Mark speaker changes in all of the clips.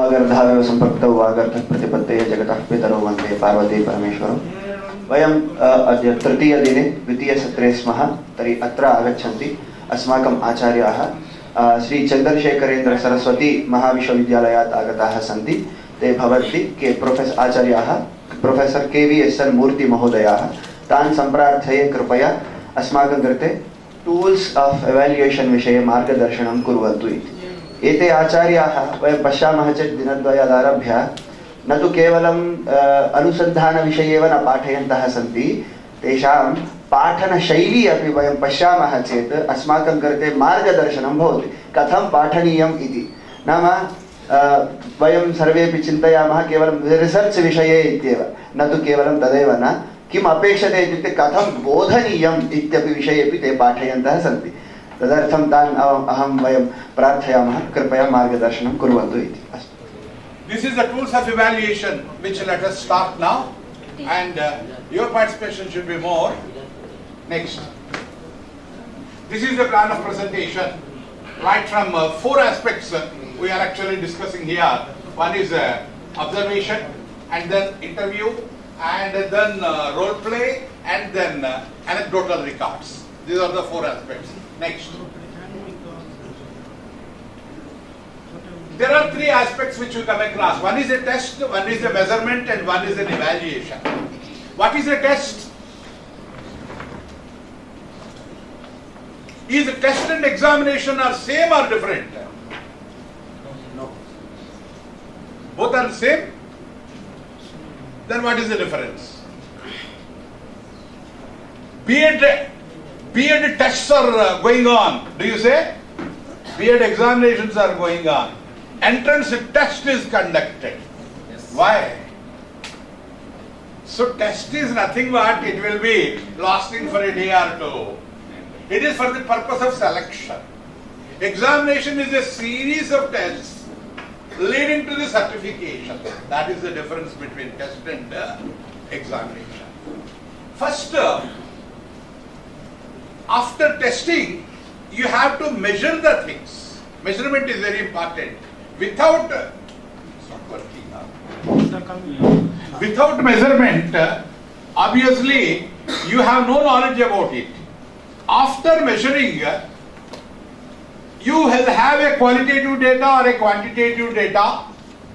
Speaker 1: वागर्धावेव सम्पृक्तौ वागर्धः प्रतिपत्तये जगतः पितरौ वन्दे पार्वती परमेश्वरौ। वयम् अद्य तृतीयदिने द्वितीयसत्रे स्मः। तर्हि अत्र आगच्छन्ति अस्माकम् आचार्याः श्री चन्द्रशेखरेन्द्र सरस्वती महाविश्वविद्यालयात् आगताः सन्ति। ते भवन्ति आचार्याः प्रोफेसर् KVSN मूर्ति महोदयाः। तान् सम्प्रार्थये कृपया अस्माकं कृते टूल्स् आफ् एवाल्युएशन् विषये मार्गदर्शनं कुर्वन्तु इति। एते आचार्याः वयं पश्यामः चेत् दिनद्वयादारभ्य न तु केवलम् अनुसन्धानविषये एव न पाठयन्तः सन्ति, तेषां पाठनशैली अपि वयं पश्यामः चेत् अस्माकं कृते मार्गदर्शनं भवति कथं पाठनीयम् इति। नाम वयं सर्वेपि चिन्तयामः केवलं रिसर्च् विषये इत्येव, न तु केवलं तदेव न, किम् अपेक्षते इत्युक्ते कथं बोधनीयम् इत्यपि विषयेपि ते पाठयन्तः सन्ति। तदर्थं तान् वयं प्रार्थयामः कृपया मार्गदर्शनं कुर्वन्तु इति। अस्तु।
Speaker 2: This is the tools of evaluation which let us start now, and your participation should be more. Next. This is the plan of presentation. Right from 4 aspects we are actually discussing here. One is observation, and then interview, and then role play, and then anecdotal records. These are the 4 aspects. Next. There are 3 aspects which you come across. One is a test, one is a measurement, and one is an evaluation. What is a test? Is the test and examination are same or different? No. Both are the same? Then what is the difference? B.Ed tests are going on. Do you say? B.Ed examinations are going on. Entrance test is conducted. Yes. Why? So test is nothing but it will be lasting for a day or 2. It is for the purpose of selection. Examination is a series of tests leading to the certification. That is the difference between test and examination. First, after testing, you have to measure the things. Measurement is very important. Without measurement, obviously, you have no knowledge about it. After measuring, you will have a qualitative data or a quantitative data.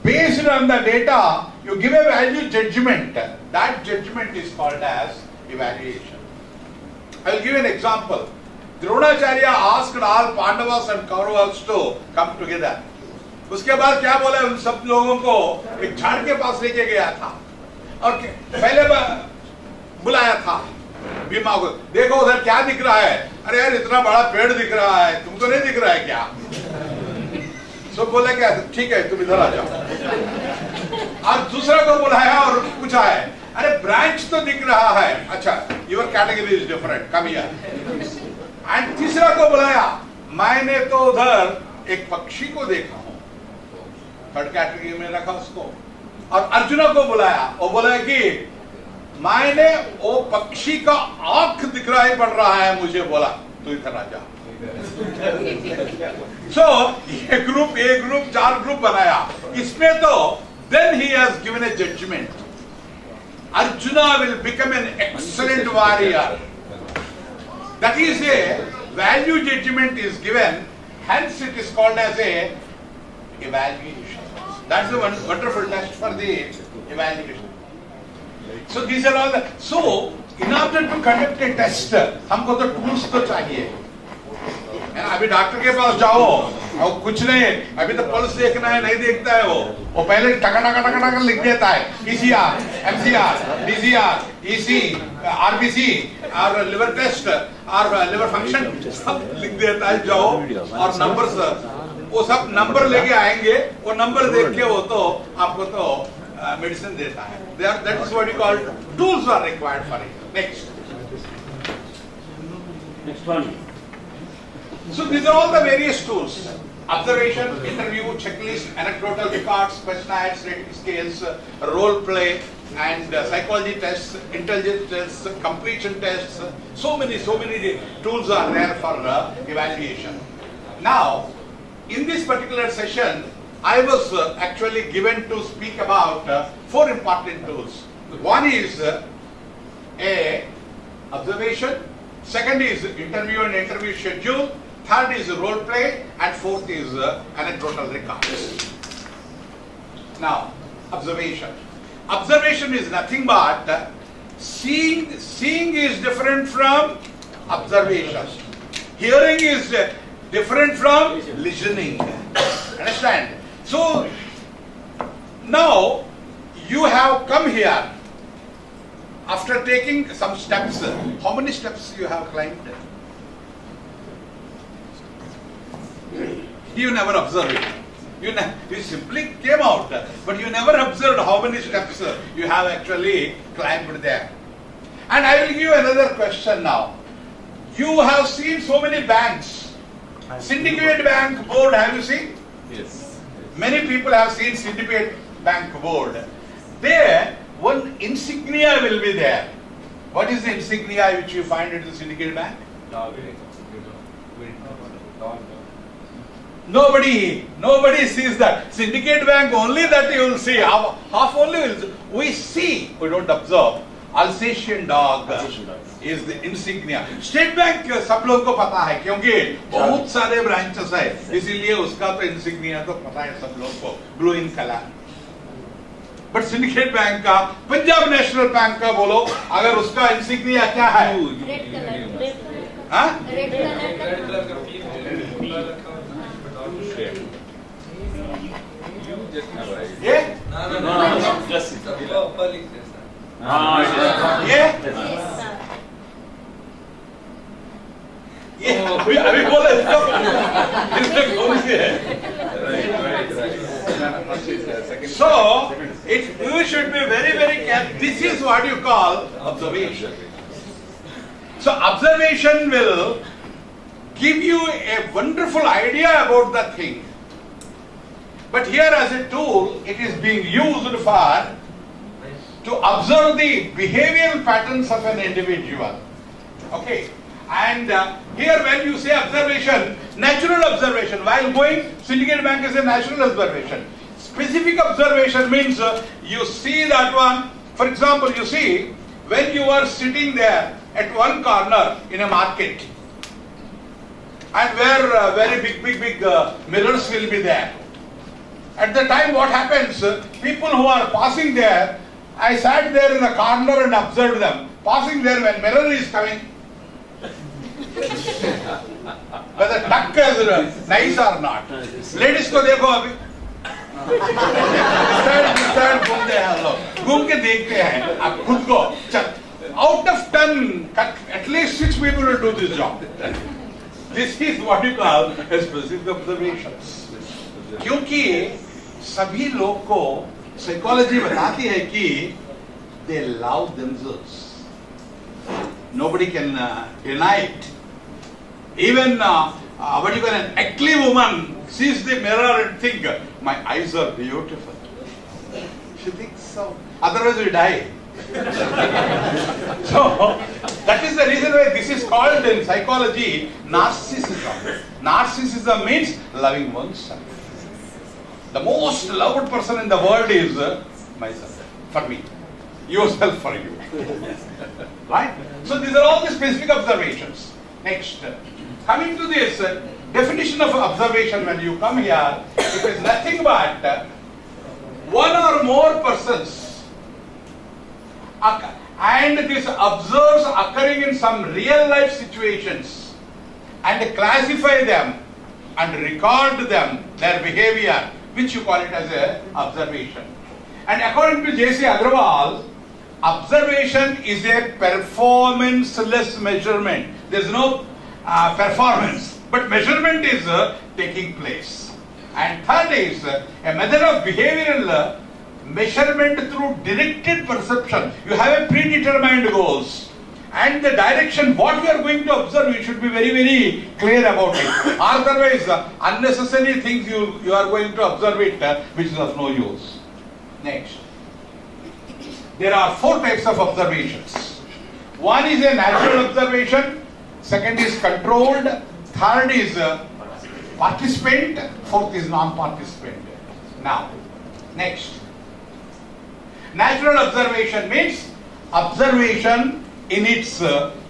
Speaker 2: Based on the data, you give a value judgment. That judgment is called as evaluation. I will give an example. Dronacharya asked all Pandavas and Kauravas to come together. उसके बाद क्या बोला, उन सब लोगों को एक झाड़ के पास लेके गया था और पहले बुलाया था भीमा को। देखो उधर क्या दिख रहा है? अरे यार इतना बड़ा पेड़ दिख रहा है, तुमको नहीं दिख रहा है क्या? सब बोले क्या? ठीक है, तुम इधर आ जाओ। और दूसरा को बुलाया और पूछा है, अरे ब्रांच तो दिख रहा है, अच्छा your category is different, come here. And तीसरा को बुलाया, मैंने तो उधर एक पक्षी को देखा हूं, 3rd कैटेगरी में रखा उसको। और अर्जुना को बुलाया, वो बोला कि मैंने वो पक्षी का आंख दिखाई पड़ रहा है मुझे, बोला तू इधर आ जा। सो ये ग्रुप 4 ग्रुप बनाया। इसमें तो then he has given a judgment. Arjuna will become an excellent warrior. That is a value judgment is given, hence it is called as a evaluation. That's the wonderful test for the evaluation. So these are all the, so in order to conduct a test, हमको तो tools तो चाहिए। अभी doctor के पास जाओ और कुछ नहीं, अभी तो पल्स देखना है, नहीं देखता है वो पहले टका टका टका टका लिख देता है, PCR, MCR, DCR, EC, RBC और लिवर टेस्ट और लिवर फंक्शन सब लिख देता है। जाओ और नंबर्स, वो सब नंबर लेके आएंगे, वो नंबर देख के वो तो आपको तो मेडिसिन देता है। That is what you call tools are required for it. Next one. So these are all the various tools: observation, interview, checklist, anecdotal records, questionnaires, rating scales, role play, and psychology tests, intelligence tests, completion tests. So many tools are there for evaluation. Now, in this particular session, I was actually given to speak about 4 important tools. One is a observation, second is interview and interview schedule, third is role play, and fourth is anecdotal records. Now, observation. Observation is nothing but seeing. Seeing is different from observation. Hearing is different from listening. Understand? So, now you have come here after taking some steps. How many steps you have climbed? You never observed it. You simply came out, but you never observed how many steps you have actually climbed there. And I will give you another question now. You have seen so many banks. Syndicate Bank board, have you seen?
Speaker 3: Yes.
Speaker 2: Many people have seen Syndicate Bank board. There, one insignia will be there. What is the insignia which you find at the Syndicate Bank? Nobody sees that. Syndicate Bank, only that you will see. Half only will we see. We don't observe. Alsatian dog is the insignia. State Bank सब लोगों को पता है क्योंकि बहुत सारे branches है, इसीलिए उसका तो insignia तो पता है सब लोगों को, blue in color. But Syndicate Bank का, पंजाब नेशनल बैंक का बोलो, अगर उसका insignia क्या है?
Speaker 4: Red color.
Speaker 2: हाँ?
Speaker 4: Red color.
Speaker 2: ये? ये अभी बोले इसका कौन सी है? So you should be very careful. This is what you call observation. So observation will give you a wonderful idea about the thing. But here as a tool, it is being used for to observe the behavioral patterns of an individual. Okay. And here when you say observation, natural observation, while going, Syndicate Bank is a natural observation. Specific observation means you see that one. For example, you see when you are sitting there at one corner in a market, and where very big mirrors will be there. At the time what happens, people who are passing there, I sat there in a corner and observed them. Passing there when mirror is coming, whether duck is nice or not. Ladies ko dekho abhi. This side घूमते हैं हम लोग. घूम के देखते हैं. आप खुद को. Out of 10, at least 6 people will do this job. This is what you call a specific observations. क्योंकि सभी लोग को psychology बताती है कि they love themselves. Nobody can deny it. Even what you call an ugly woman sees the mirror and think, my eyes are beautiful. She thinks so. Otherwise we die. So that is the reason why this is called in psychology narcissism. Narcissism means loving oneself. The most loved person in the world is myself, for me. Yourself for you. Right? So these are all the specific observations. Next. Coming to this definition of observation, when you come here, it is nothing but one or more persons and this observes occurring in some real life situations and classify them and record them, their behavior, which you call it as a observation. And according to J.C. Agrawal, observation is a performance-less measurement. There is no performance, but measurement is taking place. And third is a method of behavioral measurement through directed perception. You have a predetermined goals and the direction what you are going to observe, you should be very clear about it. Otherwise, unnecessary things you are going to observe it which is of no use. Next. There are 4 types of observations. One is a natural observation, second is controlled, third is participant, fourth is non-participant. Now, next. Natural observation means observation in its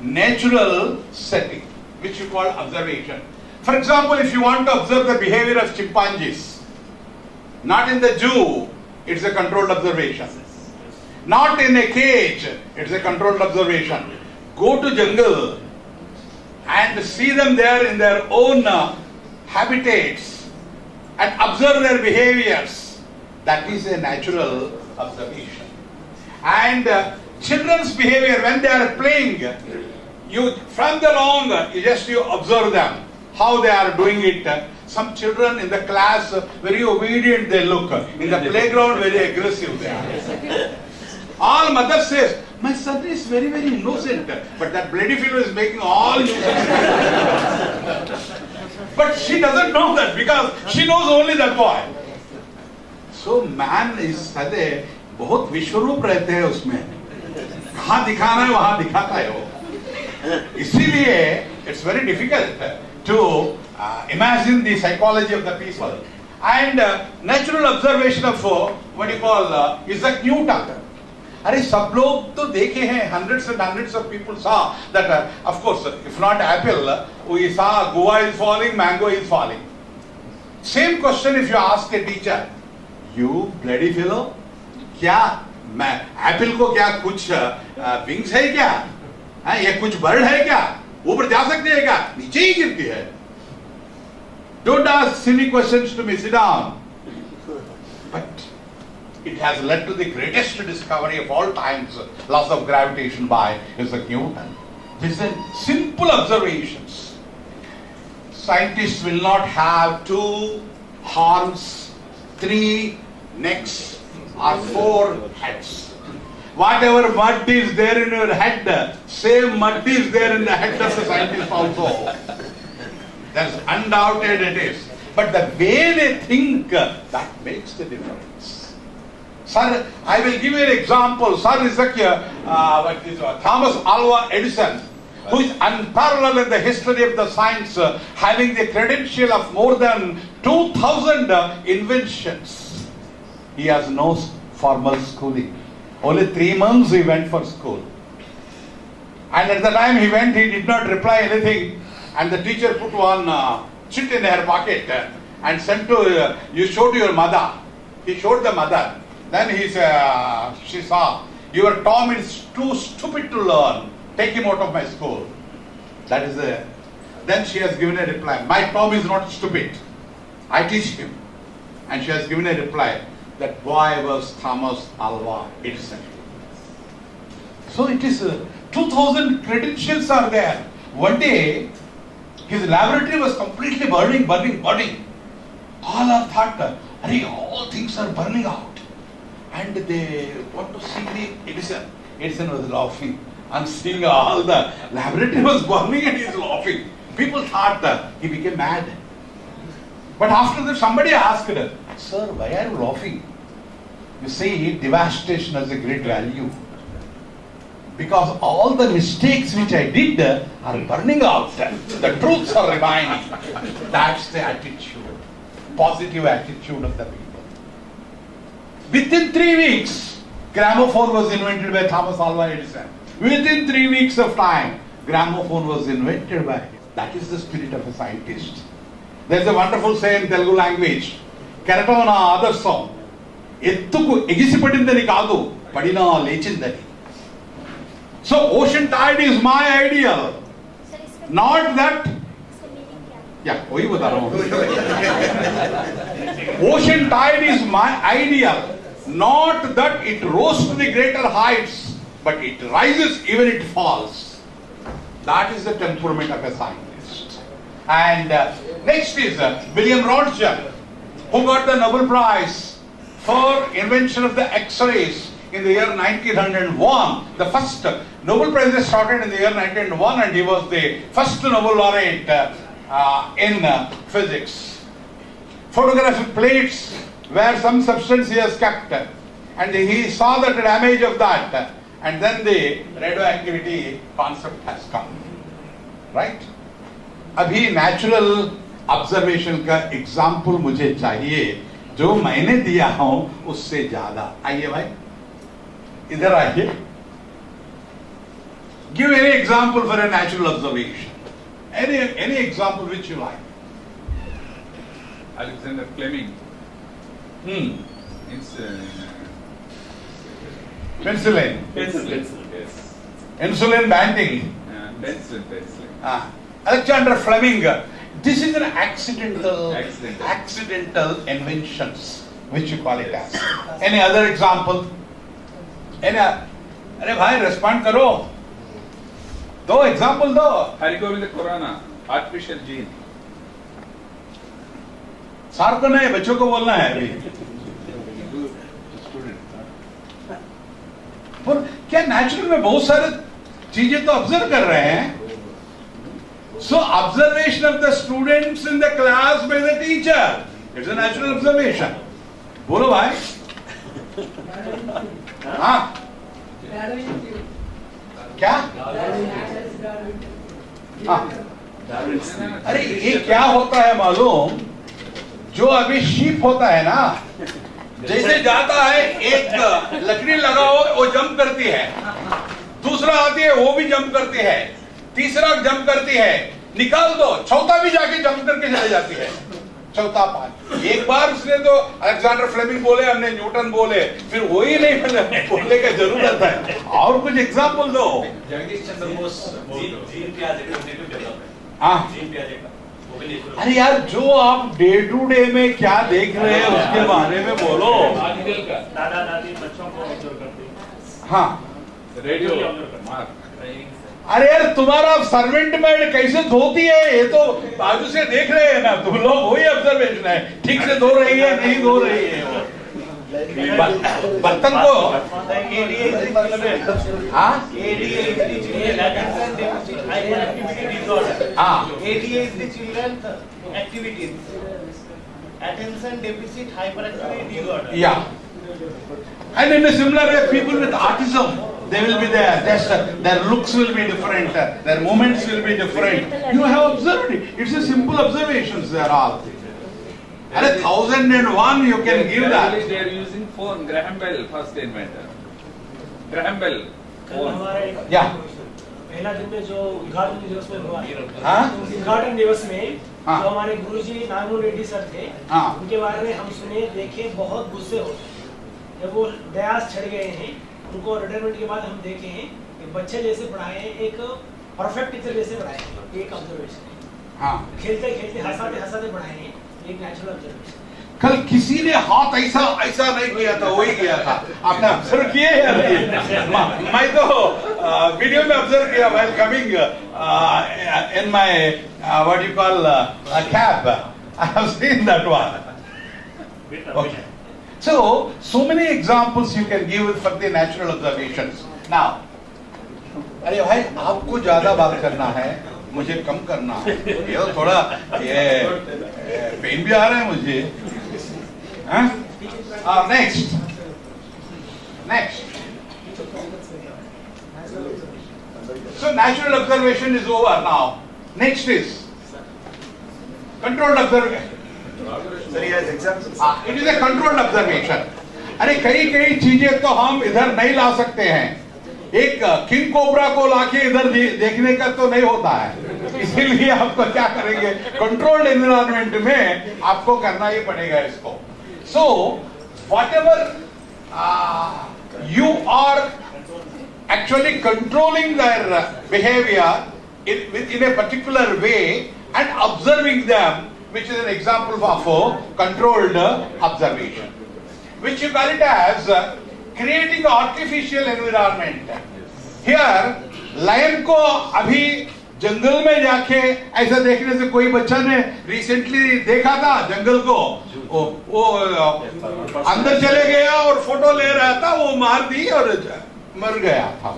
Speaker 2: natural setting, which you call observation. For example, if you want to observe the behavior of chimpanzees, not in the zoo, it's a controlled observation. Not in a cage, it's a controlled observation. Go to jungle and see them there in their own habitats and observe their behaviors. That is a natural observation. And children's behavior when they are playing, you from the long you observe them, how they are doing it. Some children in the class very obedient they look. In the playground very aggressive they are. All mother says, my son is very, very innocent, but that bloody fellow is making all nuisance. But she doesn't know that because she knows only that boy. So man is सदे बहुत विश्वरूप रहते हैं उसमें. कहाँ दिखाना है वहाँ दिखाता है वो. इसीलिए it's very difficult to imagine the psychology of the people. And natural observation of what you call Isaac Newton. अरे सब लोग तो देखे हैं, hundreds and hundreds of people saw that of course if not apple we saw guava is falling, mango is falling. Same question if you ask a teacher, you bloody fellow, क्या Apple को क्या कुछ wings है क्या, ये कुछ bird है क्या, ऊपर जा सकते हैं क्या, नीचे ही गिरती है. Don't ask silly questions to me, sit down. But it has led to the greatest discovery of all times, laws of gravitation by Isaac Newton. These are simple observations. Scientists will not have 2 horns, 3 necks, or 4 heads. Whatever mud is there in your head, same mud is there in the head of the scientist also. That's undoubted it is. But the way they think, that makes the difference. Sir, I will give you an example. Sir Isaac, Thomas Alva Edison, who is unparalleled in the history of the science, having the credential of more than 2,000 inventions. He has no formal schooling. Only 3 months he went for school. And at the time he went, he did not reply anything. And the teacher put one chit in her pocket and sent to, you show to your mother. He showed the mother. Then she saw, your Tom is too stupid to learn. Take him out of my school. That is the. Then she has given a reply. My Tom is not stupid. I teach him. And she has given a reply. That boy was Thomas Alva Edison. So it is 2,000 credentials are there. One day, his laboratory was completely burning. All are thought, all things are burning out. And they want to see the Edison. Edison was laughing. And seeing all the laboratory was burning and he is laughing. People thought he became mad. But after that somebody asked, sir, why are you laughing? You see, devastation has a great value. Because all the mistakes which I did are burning out. The truths are remaining. That's the attitude. Positive attitude of the people. Within 3 weeks, gramophone was invented by Thomas Alva Edison. Within 3 weeks of time, gramophone was invented by him. That is the spirit of a scientist. There is a wonderful saying in Telugu language. Keratona adarsham. Ettuku egisipatindani kaadu, padina lechindani. So ocean tide is my ideal. Not that. Yeah, वही बता रहा हूँ. Ocean tide is my ideal. Not that it rose to the greater heights, but it rises even it falls. That is the temperament of a scientist. And next is William Röntgen, who got the Nobel Prize for invention of the X-rays in the year 1901. The first Nobel Prize started in the year 1901 and he was the first Nobel laureate in physics. Photographic plates where some substance he has kept and he saw the damage of that and then the radioactivity concept has come. Right? अभी natural observation का example मुझे चाहिए जो मैंने दिया हूं उससे ज्यादा। आइए भाई, इधर आइए। Give any example for a natural observation, any example which you like.
Speaker 3: Alexander Fleming.
Speaker 2: Penicillin.
Speaker 3: Yes.
Speaker 2: Insulin banting.
Speaker 3: Penicillin.
Speaker 2: Alexander Fleming. This is an accidental inventions, which you call it as. Any other example? अरे भाई respond करो, दो example दो।
Speaker 3: Harigovind Khurana, artificial gene.
Speaker 2: सार को नहीं, बच्चों को बोलना है अभी। पर क्या नेचुरल में बहुत सारे चीजें तो ऑब्जर्व कर रहे हैं। So observation of the students in the class by the teacher, it's a natural observation. बोलो भाई। हाँ क्या? हाँ, अरे ये क्या होता है मालूम, जो अभी शीप होता है ना, जैसे जाता है, एक लकड़ी लगाओ वो जंप करती है, दूसरा आती है वो भी जंप करती है, तीसरा जंप करती है, निकाल दो, चौथा भी जाके जंप करके चले जाती है, चौथा पांच। एक बार उसने तो अलेक्जेंडर फ्लेमिंग बोले, हमने न्यूटन बोले, फिर वही नहीं बोलने का जरूरत है। और कुछ एग्जाम्पल दो।
Speaker 5: जगदीश चंद्र बोस
Speaker 2: अरे यार, जो आप डे टू डे में क्या देख रहे हैं उसके बारे में बोलो।
Speaker 5: दादा दादी बच्चों को ऑब्जर्व करते हैं।
Speaker 2: हाँ,
Speaker 3: रेडियो।
Speaker 2: अरे यार, तुम्हारा सर्वेंट मेड कैसे धोती है ये तो बाजू से देख रहे हैं ना तुम लोग, वही ऑब्जर्वेशन है। ठीक से धो रही है नहीं धो रही है बर्तन को।
Speaker 5: Attention deficit hyperactivity disorder.
Speaker 2: Yeah. And in a similar way, people with autism, they will be there. Their looks will be different. Their movements will be different. You have observed it. It's a simple observations. They are all. And 1001 you can give that.
Speaker 3: They are using phone. Graham Bell, first inventor. Graham Bell. Phone.
Speaker 2: Yeah.
Speaker 6: पहला दिन में जो उद्घाटन दिवस में हुआ,
Speaker 2: उद्घाटन
Speaker 6: दिवस में जो हमारे गुरुजी नागमोहन रेड्डी सर थे, उनके बारे में हम सुने, देखे, बहुत गुस्से हो। जब वो दयास छड़ गए हैं, उनको रिटायरमेंट के बाद हम देखे हैं, एक बच्चे जैसे पढ़ाए हैं, एक परफेक्ट टीचर जैसे पढ़ाए हैं। एक ऑब्जर्वेशन है। खेलते खेलते हंसाते हंसाते पढ़ाए हैं, एक नेचुरल ऑब्जर्वेशन।
Speaker 2: कल किसी ने हाथ ऐसा ऐसा नहीं किया था, वही किया था। आपने ऑब्जर्व किए हैं? मैं तो वीडियो में ऑब्जर्व किया while coming in my what you call a cab. I have seen that one. Okay. So many examples you can give for the natural observations. Now, अरे भाई, आपको ज्यादा बात करना है, मुझे कम करना है। ये तो थोड़ा पेन भी आ रहा है मुझे। Next. So natural observation is over now. Next is controlled observation. It is a controlled observation. अरे कई चीजें तो हम इधर नहीं ला सकते हैं। एक किंग कोबरा को लाके इधर देखने का तो नहीं होता है, इसीलिए आपको क्या करेंगे, कंट्रोल्ड एनवायरनमेंट में आपको करना ही पड़ेगा इसको। So whatever you are actually controlling their behavior in a particular way and observing them, which is an example of a controlled observation, which you call it as creating artificial environment. Here lion को अभी जंगल में जाके ऐसा देखने से, कोई बच्चा ने रिसेंटली देखा था जंगल को, वो अंदर चले गया और फोटो ले रहा था, वो मार दी और मर गया था।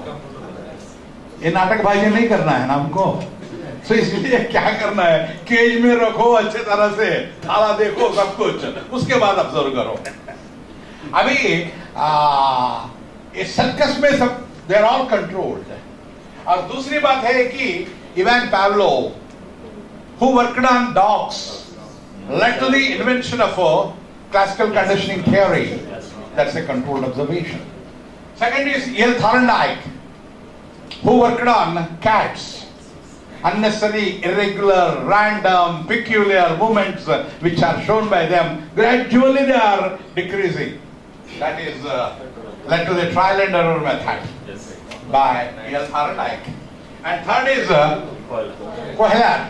Speaker 2: ये नाटकबाजी नहीं करना है ना हमको। तो इसलिए क्या करना है, केज में रखो अच्छे तरह से, थाला देखो सब कुछ, उसके बाद ऑब्जर्व करो। अभी ये सर्कस में सब दे आर ऑल कंट्रोल्ड। और दूसरी बात है कि Ivan Pavlov, who worked on dogs, led to the invention of classical conditioning theory. That's a controlled observation. Second is E.L. Thorndike, who worked on cats. Unnecessary, irregular, random, peculiar movements which are shown by them, gradually they are decreasing. That is led to the trial and error method by E.L. Thorndike. And third is Kohler,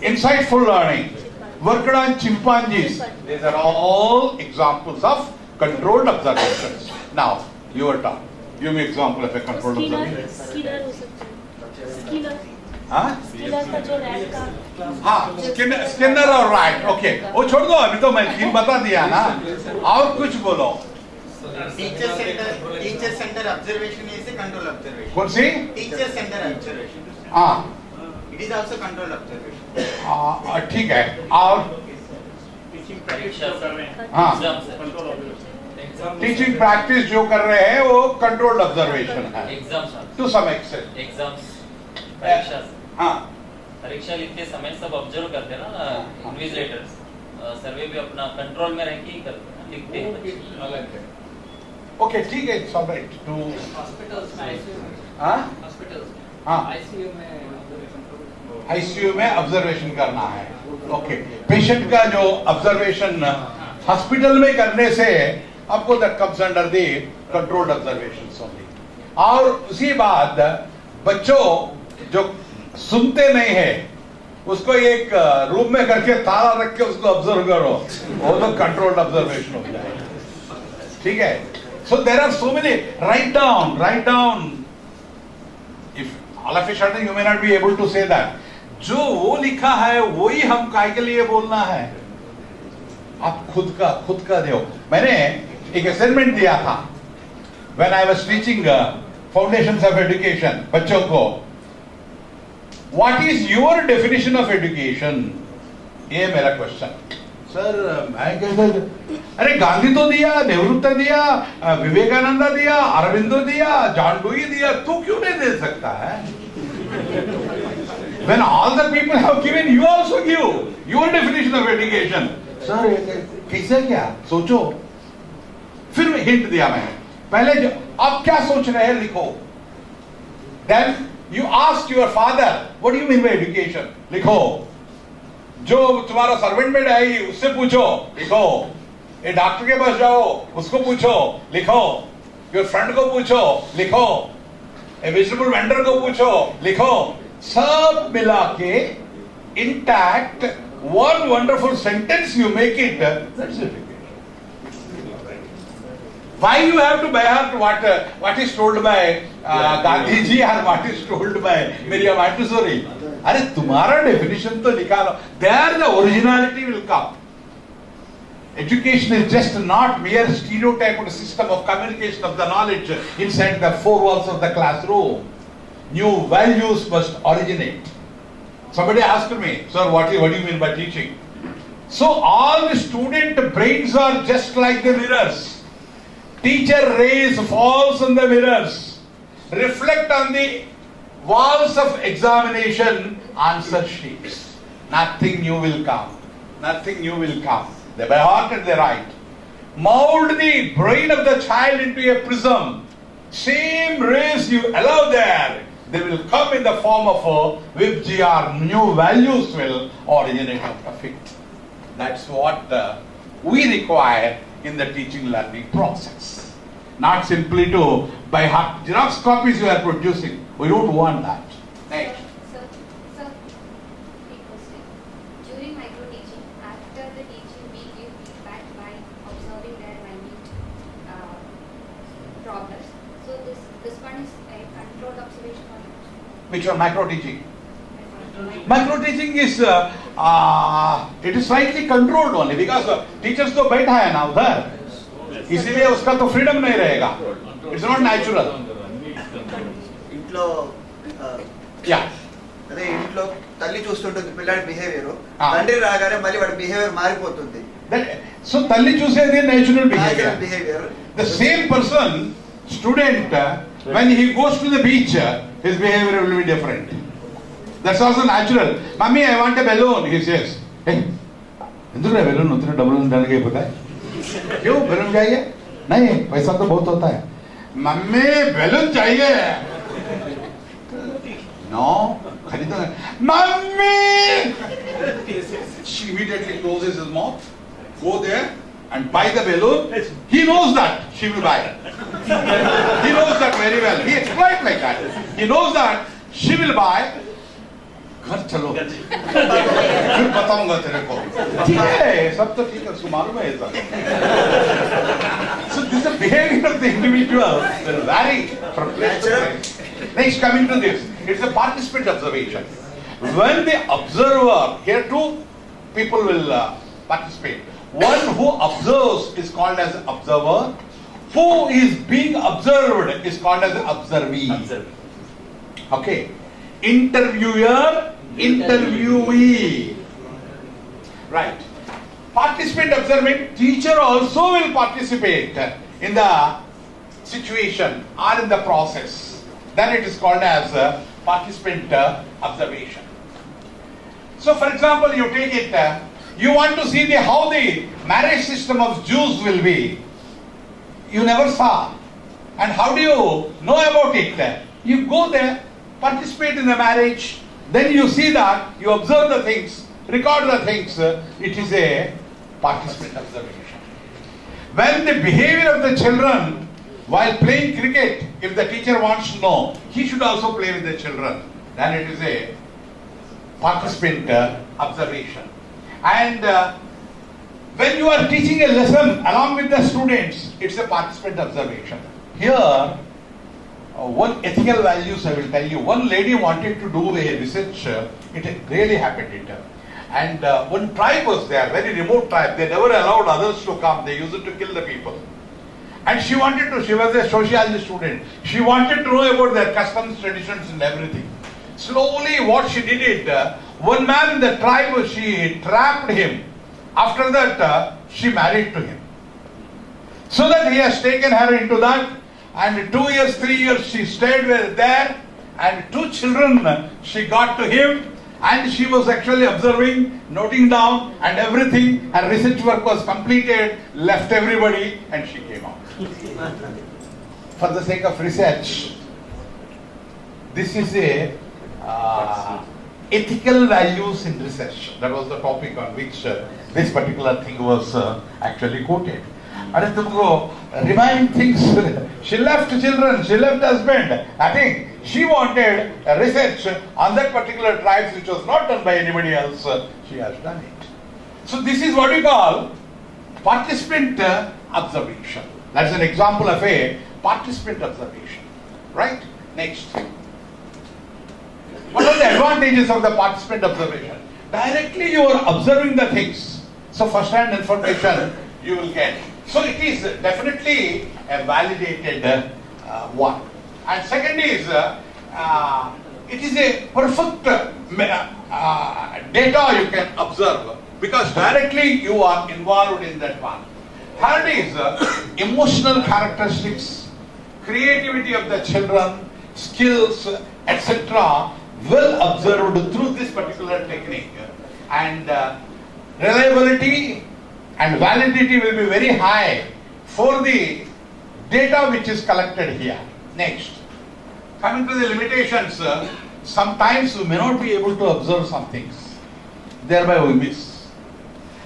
Speaker 2: insightful learning, worked on chimpanzees. These are all examples of controlled observations. Now, your turn. Give me example of a controlled observation.
Speaker 4: Skinner हो सकता है Skinner
Speaker 2: हाँ?
Speaker 4: Skinner का जो rat का
Speaker 2: हाँ, Skinner और right, okay, वो छोड़ दो, अभी तो मैं तीन बता दिया ना, और कुछ बोलो।
Speaker 7: Teacher centre observation is a control observation.
Speaker 2: कौन सी?
Speaker 7: Teacher centre observation.
Speaker 2: हाँ,
Speaker 7: it is also control observation.
Speaker 2: ठीक है, और
Speaker 5: टीचिंग प्रैक्टिस जो कर रहे हैं,
Speaker 2: हाँ,
Speaker 5: कंट्रोल ऑब्जर्वेशन।
Speaker 2: टीचिंग प्रैक्टिस जो कर रहे हैं वो कंट्रोल्ड ऑब्जर्वेशन है टू सम एक्सटेंट।
Speaker 8: एग्जाम्स, परीक्षा,
Speaker 2: हाँ,
Speaker 8: परीक्षा लिखते समय सब ऑब्जर्व करते हैं ना, इन्विजिलेटर्स सर्वे भी अपना कंट्रोल में रह के ही करते हैं, लिखते हैं बच्चे।
Speaker 2: ओके, ठीक है, इट्स ऑलराइट। टू
Speaker 9: हॉस्पिटल्स में,
Speaker 2: हाँ,
Speaker 9: हॉस्पिटल्स,
Speaker 2: हाँ,
Speaker 9: आईसीयू में
Speaker 2: ऑब्जर्वेशन करना है। ओके, पेशेंट का जो ऑब्जर्वेशन हॉस्पिटल में करने से आपको that comes under the controlled observations only. और उसी बाद बच्चों जो सुनते नहीं है उसको एक रूम में करके ताला रख के उसको ऑब्जर्व करो, वो तो कंट्रोल्ड ऑब्जर्वेशन हो जाएगा। ठीक है, so there are so many, write down. If all of a sudden you may not be able to say that, जो वो लिखा है वही हम काय के लिए बोलना है, आप खुद का दो। मैंने एक असाइनमेंट दिया था when I was teaching foundations of education बच्चों को, what is your definition of education, ये मेरा क्वेश्चन। सर मैं कहता, अरे गांधी तो दिया, नेहरू तो दिया, विवेकानंद दिया, अरविंदो दिया, जॉन डुई दिया, तू क्यों नहीं दे सकता है? When all the people have given, you also give your definition of education. Sir, कैसे क्या सोचो? फिर हिंट दिया मैंने, पहले जो आप क्या सोच रहे हैं लिखो। Then you ask your father, what do you mean by education? लिखो। जो तुम्हारा सर्वेंट मेड है उससे पूछो, लिखो। एक डॉक्टर के पास जाओ, उसको पूछो, लिखो। योर फ्रेंड को पूछो, लिखो। ए वेजिटेबल वेंडर को पूछो, लिखो। सब मिला के intact one wonderful sentence you make it, that's education. Why you have to by heart what is told by Gandhi ji or what is told by Miriam Montessori? अरे तुम्हारा definition तो निकालो, there the originality will come. Education is just not mere stereotyped system of communication of the knowledge inside the four walls of the classroom. New values must originate. Somebody asked me, sir, what do you mean by teaching? So all the student brains are just like the mirrors. Teacher rays falls on the mirrors, reflect on the walls of examination answer sheets. Nothing new will come. Nothing new will come. They by heart and they write. Mold the brain of the child into a prism. Same rays you allow there, they will come in the form of a VIPGR. New values will originate out of it. That's what we require in the teaching learning process. Not simply to by heart Xerox copies you are producing. We don't want that. Next.
Speaker 10: Sir, big question. During micro teaching, after the teaching, we give feedback by observing their minute problems. So this one is a controlled observation.
Speaker 2: Which one? Micro teaching. Micro teaching is it is slightly controlled only because teachers तो बैठा है ना उधर, इसीलिए उसका तो freedom नहीं रहेगा. It's not natural.
Speaker 1: ఇంట్లో అదే ఇంట్లో తల్లి చూస్తుంటుంది పిల్లాడి బిహేవియర్, తండ్రి రాగానే మళ్ళీ వాడి బిహేవియర్ మారిపోతుంది.
Speaker 2: So తల్లి చూసేది natural behavior. The same person, student, when he goes to the beach, his behavior will be different. That's also natural. Mommy, I want a balloon, he says. Hey, ఎందుకు balloon ఉత్తర డబ్బులు దానికి అయిపోతాయి. क्यों balloon चाहिए? नहीं, पैसा तो बहुत होता है. मम्मी बैलून चाहिए. No, खरीदो. Mummy! She immediately closes his mouth, go there and buy the balloon. He knows that she will buy. He knows that very well. He explains like that. He knows that she will buy. घर चलो, फिर बताऊंगा तेरे को. ठीक है, सब तो ठीक है, उसको मालूम है सब. So this is the behavior of the individual will vary from place to place. Next, coming to this, it's a participant observation. When the observer, here two people will participate. One who observes is called as observer. Who is being observed is called as observee. Okay. Interviewer, interviewee. Right. Participant observing, teacher also will participate in the situation or in the process. Then it is called as participant observation. So for example, you take it, you want to see how the marriage system of Jews will be. You never saw. And how do you know about it? You go there, participate in the marriage, then you see that, you observe the things, record the things. It is a participant observation. When the behavior of the children while playing cricket, if the teacher wants to know, he should also play with the children. Then it is a participant observation. And when you are teaching a lesson along with the students, it's a participant observation. Here, one ethical values I will tell you. One lady wanted to do a research, it really happened it. And one tribe was there, very remote tribe. They never allowed others to come. They used to kill the people. And she was a sociology student. She wanted to know about their customs, traditions and everything. Slowly what she did it, one man in the tribe, she trapped him. After that, she married to him. So that he has taken her into that. And 2 years, 3 years she stayed there. And 2 children she got to him. And she was actually observing, noting down and everything. Her research work was completed, left everybody and she came out. For the sake of research, this is a ethical values in research. That was the topic on which this particular thing was actually quoted. And remaining things, she left children, she left husband. I think she wanted a research on that particular tribes which was not done by anybody else. She has done it. So this is what we call participant observation. That's an example of a participant observation. Right? Next. What are the advantages of the participant observation? Directly you are observing the things. So first-hand information you will get. So it is definitely a validated one. And second is, it is a perfect data you can observe because directly you are involved in that one. Third is emotional characteristics, creativity of the children, skills, etc. well observed through this particular technique. And reliability and validity will be very high for the data which is collected here. Next. Coming to the limitations, sometimes we may not be able to observe some things. Thereby we miss.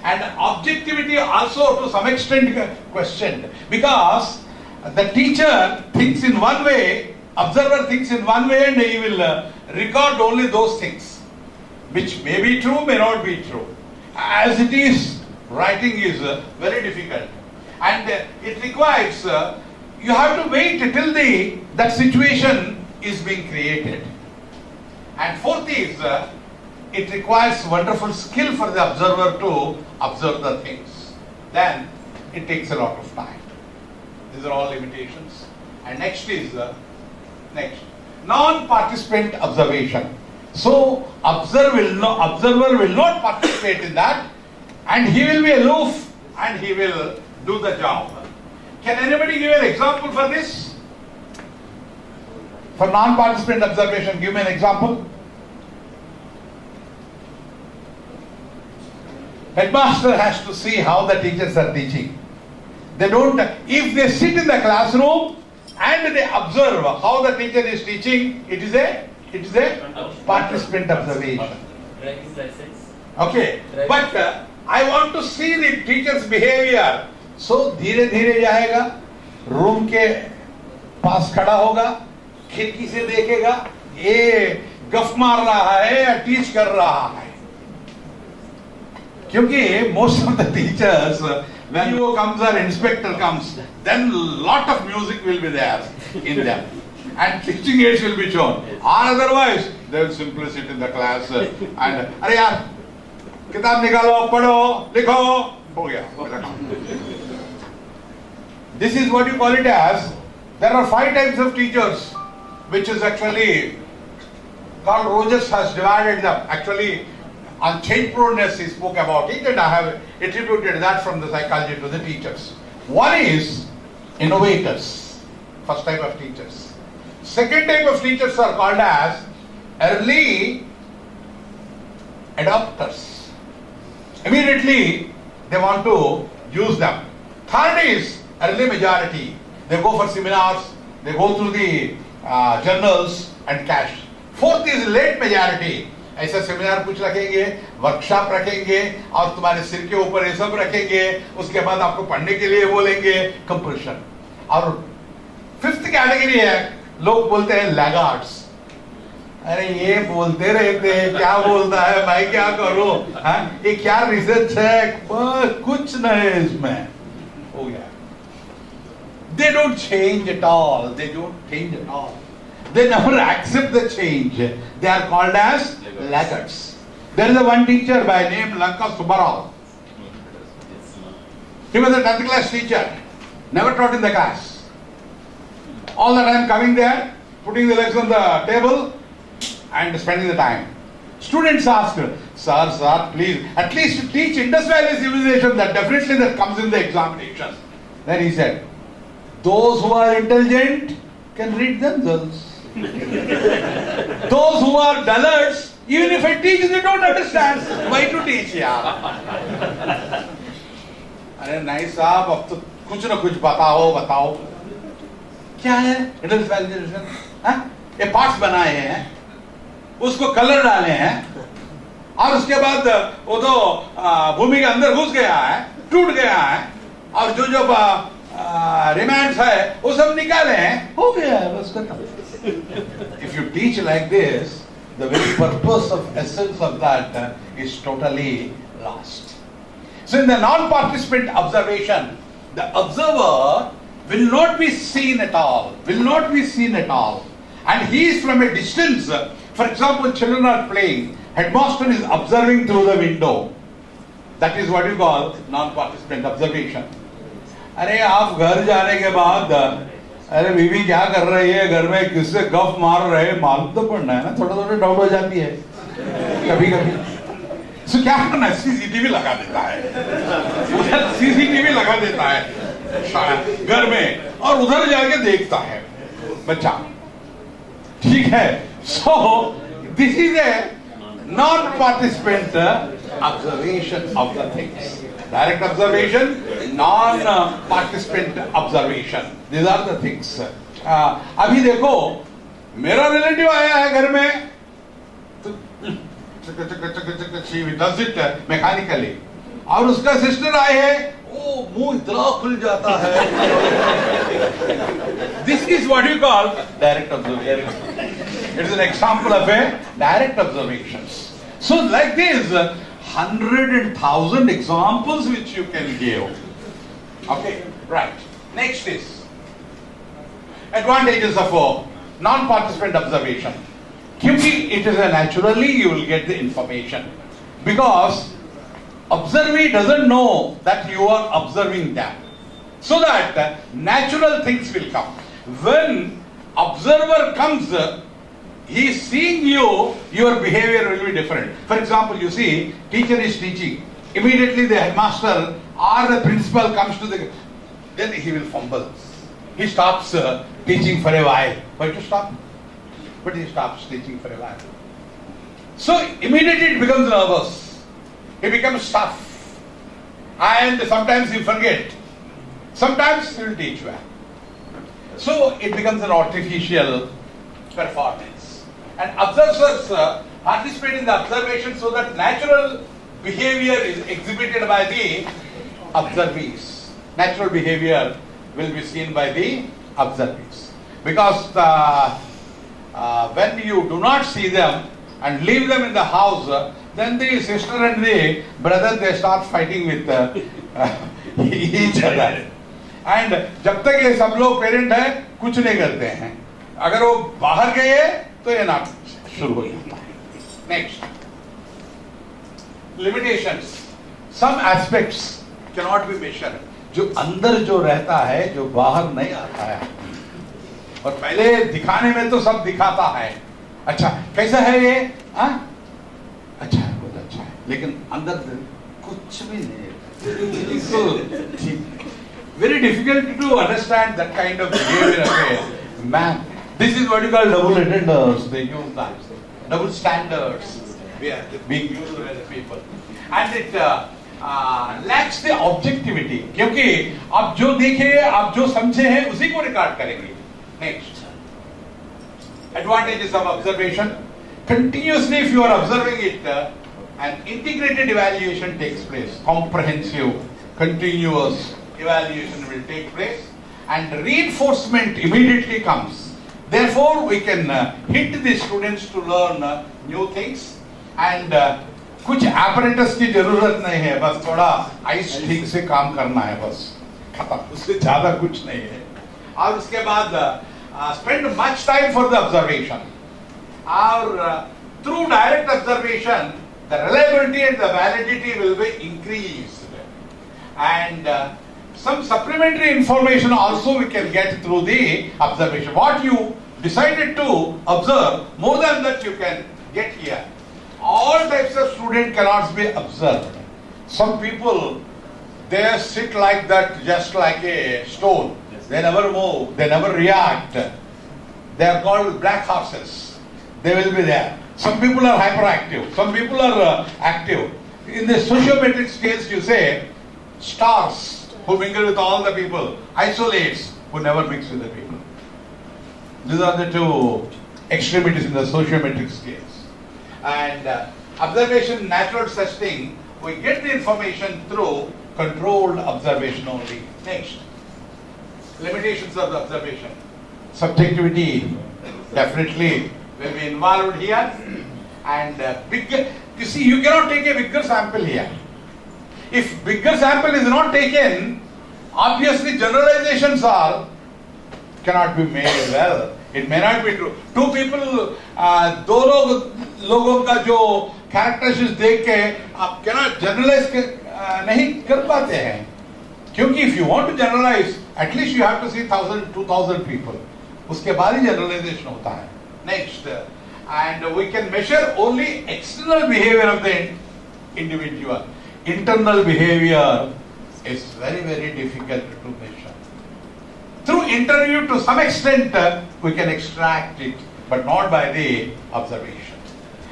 Speaker 2: And objectivity also to some extent questioned because the teacher thinks in one way, observer thinks in one way and he will record only those things which may be true, may not be true. As it is, writing is very difficult and it requires, you have to wait till that situation is being created. And fourth is, it requires wonderful skill for the observer to observe the things. Then it takes a lot of time. These are all limitations. And next is, non-participant observation. So observer will not participate in that and he will be aloof and he will do the job. Can anybody give an example for this? For non-participant observation, give me an example. Headmaster has to see how the teachers are teaching. They don't, if they sit in the classroom and they observe how the teacher is teaching, it is a participant observation. Okay, but I want to see the teacher's behavior. So धीरे धीरे जाएगा, room के पास खड़ा होगा, खिड़की से देखेगा, ये गफ मार रहा है या टीच कर रहा है. क्योंकि most of the teachers, when EO comes or inspector comes, then lot of music will be there in them, and teaching aids will be shown. Or otherwise, they will simply sit in the class and अरे यार किताब निकालो, पढ़ो, लिखो, हो गया. This is what you call it as. There are 5 types of teachers, which is actually Carl Rogers has divided them. Actually, on change proneness he spoke about it, and I have attributed that from the psychology to the teachers. One is innovators, first type of teachers. Second type of teachers are called as early adopters. Immediately they want to use them. Third is early majority. They go for seminars, they go through the journals and cash. Fourth is late majority. ऐसा seminar कुछ रखेंगे, workshop रखेंगे और तुम्हारे सिर के ऊपर ये सब रखेंगे, उसके बाद आपको पढ़ने के लिए बोलेंगे, कंपल्शन. और फिफ्थ कैटेगरी है, लोग बोलते हैं लैगार्ड्स. अरे ये बोलते रहते हैं, क्या बोलता है, मैं क्या करूं, ये क्या रिसर्च है, कुछ नहीं इसमें, हो गया. They don't change at all. They don't change at all. They never accept the change. They are called as laggards. There is a one teacher by name Lanka Subbarao. He was a 10th class teacher. Never taught in the class. All the time coming there, putting the legs on the table and spending the time. Students asked, sir, please, at least teach Indus Valley civilization. That definitely that comes in the examinations. Then he said, those who are intelligent can read themselves. Those who are dullards, even if I teach, they don't understand. Why to teach, yaar? अरे नहीं साहब, अब तो कुछ ना कुछ बताओ. क्या है? Indus Valley civilization? ये पार्ट्स बनाए हैं, उसको कलर डाले हैं, और उसके बाद वो तो भूमि के अंदर घुस गया है, टूट गया है, और जो रिमांड्स है वो सब निकाले हैं, हो गया है, बस खत्म. If you teach like this, the very purpose of essence of that is totally lost. So in the non-participant observation, the observer will not be seen at all, and he is from a distance. For example, children are playing, headmaster is observing through the window. That is what you call non-participant observation. अरे आप घर जाने के बाद अरे बीवी क्या कर रही है, घर में किससे गप मार रहे, मालूम तो पड़ना है ना, थोड़ा डाउट हो जाती है कभी. सो क्या करना है, सीसीटीवी लगा देता है, सीसीटीवी लगा देता है घर में, और उधर जाके देखता है बच्चा. ठीक है. So this is a non participant observation of the things. Direct observation, non-participant observation. These are the things. अभी देखो, मेरा रिलेटिव आया है घर में, तो she does it mechanically. और उसका सिस्टर आए है, ओ मुंह इतना खुल जाता है. This is what you call direct observation. It is an example of a direct observations. So like this, 100 and 1000 examples which you can give. Okay, right. Next is advantages of a non-participant observation. Kyunki it is a naturally you will get the information, because observee doesn't know that you are observing them, so that natural things will come. When observer comes, he is seeing you, your behavior will be different. For example, you see, teacher is teaching. Immediately the headmaster or the principal comes to the, then he will fumble. He stops teaching for a while. Why to stop? But he stops teaching for a while. So immediately it becomes nervous. He becomes tough. And sometimes he forget. Sometimes he will teach well. So it becomes an artificial performance. And observers participate in the observation so that natural behavior is exhibited by the observees. Natural behavior will be seen by the observees. Because when you do not see them and leave them in the house, then the sister and the brother, they start fighting with each other. And जब तक ये सब लोग parent है कुछ नहीं करते हैं, अगर वो बाहर गए तो ये नाटक शुरू हो जाता है. Next, limitations. Some aspects cannot be measured. जो अंदर जो रहता है, जो बाहर नहीं आता है. और पहले दिखाने में तो सब दिखाता है. अच्छा कैसा है ये? अच्छा है, बहुत अच्छा है, लेकिन अंदर कुछ भी नहीं है. So, very difficult to understand that kind of behavior of a man. This is what you call double attenders. They use that. Double standards being used by the people. And it lacks the objectivity. क्योंकि आप जो देखे, आप जो समझे हैं, उसी को रिकॉर्ड करेंगे. Next. Advantages of observation. Continuously, if you are observing it, an integrated evaluation takes place. Comprehensive, continuous evaluation will take place, and reinforcement immediately comes. Therefore, we can hit the students to learn new things, and कुछ apparatus की जरूरत नहीं है, बस थोड़ा ice ठीक से काम करना है, बस खत्म, उससे ज़्यादा कुछ नहीं है. और उसके बाद spend much time for the observation. Or through direct observation, the reliability and the validity will be increased, and some supplementary information also we can get through the observation. What you decided to observe, more than that you can get here. All types of student cannot be observed. Some people, they sit like that, just like a stone. They never move, they never react. They are called black horses. They will be there. Some people are hyperactive, some people are active. In the sociometric scales you say stars who mingle with all the people, isolates who never mix with the people. These are the two extremities in the sociometric scales. And observation, natural such thing, we get the information through controlled observation only. Next, limitations of the observation. Subjectivity definitely will be involved here, and you see, you cannot take a bigger sample here. If bigger sample is not taken, obviously generalizations cannot be made well. It may not be true. Two people, दो लोगों का जो characteristics देख के आप cannot generalize नहीं कर पाते हैं. क्योंकि if you want to generalize, at least you have to see 1,000, 2,000 people. उसके बाद ही generalization होता है. Next, and we can measure only external behavior of the individual. Internal behavior is very, very difficult to measure. Through interview, to some extent, we can extract it, but not by the observation.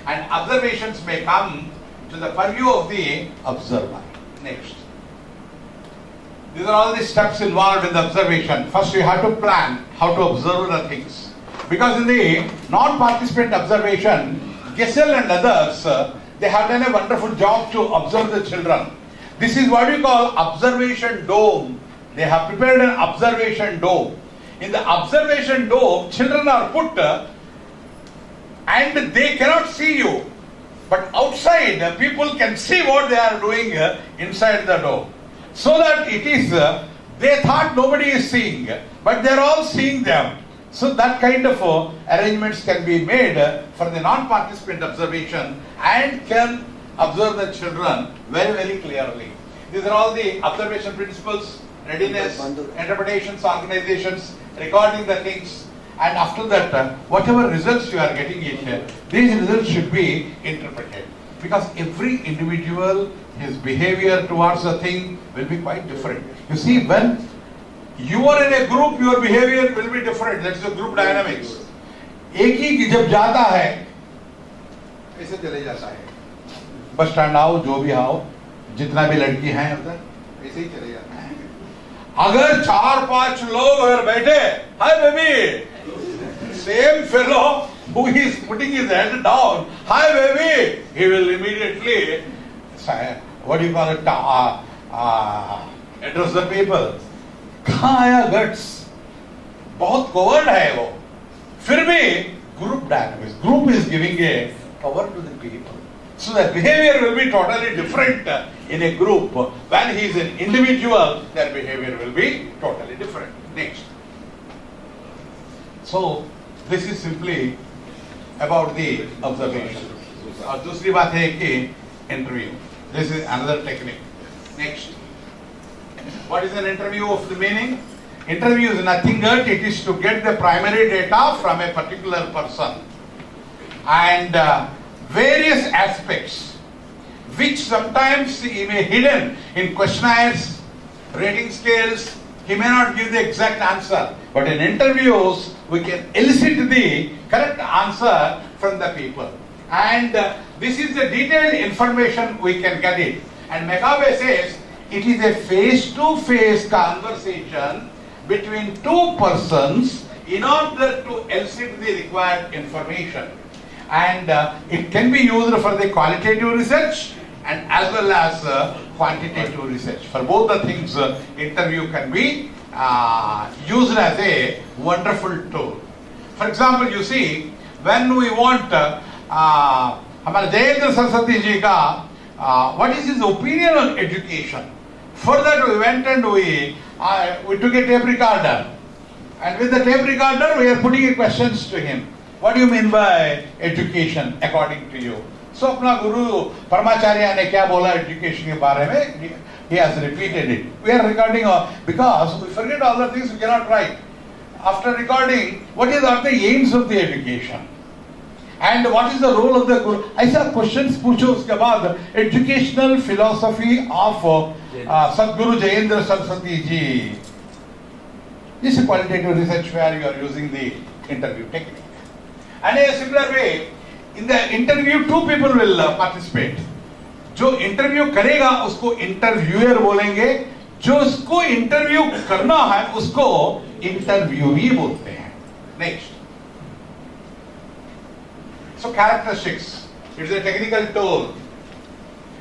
Speaker 2: And observations may come to the purview of the observer. Next. These are all the steps involved in the observation. First, you have to plan how to observe the things. Because in the non-participant observation, Gesell and others, they have done a wonderful job to observe the children. This is what we call observation dome. They have prepared an observation dome. In the observation dome, children are put and they cannot see you. But outside, people can see what they are doing inside the dome. So that it is, they thought nobody is seeing, but they are all seeing them. So that kind of arrangements can be made for the non-participant observation and can observe the children very, very clearly. These are all the observation principles, readiness, interpretations, organizations, recording the things, and after that, whatever results you are getting it, these results should be interpreted. Because every individual, his behavior towards a thing will be quite different. You see, when you are in a group, your behavior will be different. That's the group dynamics. एक ही जब जाता है, ऐसे चले जाता है. Bus stand आओ, जो भी आओ, जितना भी लड़की हैं उधर, ऐसे ही चले जाता है. अगर 4-5 लोग अगर बैठे, hi baby, same fellow who is putting his head down, hi baby, he will immediately say, what do you call it, address the people. कहाँ आया guts? बहुत covered है वो. फिर भी group dynamics, group is giving a power to the people. So the behavior will be totally different in a group. When he is an individual, their behavior will be totally different. Next. So this is simply about the observation. और दूसरी बात है कि interview. This is another technique. Next. What is an interview of the meaning? Interview is nothing but it is to get the primary data from a particular person and various aspects which sometimes he may hidden in questionnaires, rating scales. He may not give the exact answer, but in interviews we can elicit the correct answer from the people, and this is the detailed information we can get it. And McAbey says it is a face-to-face conversation between two persons in order to elicit the required information, and it can be used for the qualitative research and as well as quantitative research. For both the things, interview can be used as a wonderful tool. For example, you see, when we want हमारे जयेंद्र सरस्वती जी का what is his opinion on education? For that we went and we took a tape recorder, and with the tape recorder we are putting questions to him. What do you mean by education according to you? So अपना गुरु परमाचार्य ने क्या बोला education के बारे में, he has repeated it. We are recording because we forget all the things we cannot write. After recording, what are the aims of the education? And what is the role of the guru? ऐसा questions पूछो उसके बाद educational philosophy of Sadguru Jayendra Saraswati ji. This is qualitative research where you are using the interview technique. And in a similar way, in the interview, two people will participate. जो interview करेगा उसको interviewer बोलेंगे, जो उसको interview करना है उसको interviewee बोलते हैं. Next. So characteristics, it is a technical tool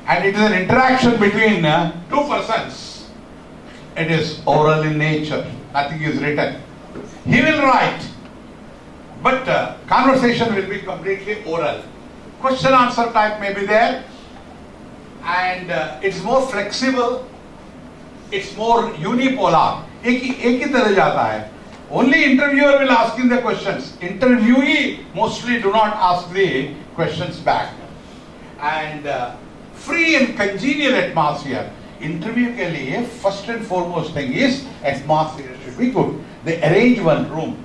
Speaker 2: and it is an interaction between two persons. It is oral in nature, nothing is written. He will write, but conversation will be completely oral. Question answer type may be there, and it's more flexible, it's more unipolar. एक ही तरह जाता है. Only interviewer will ask him the questions. Interviewee mostly do not ask the questions back. And free and congenial atmosphere. Interview के लिए first and foremost thing is atmosphere should be good. They arrange one room.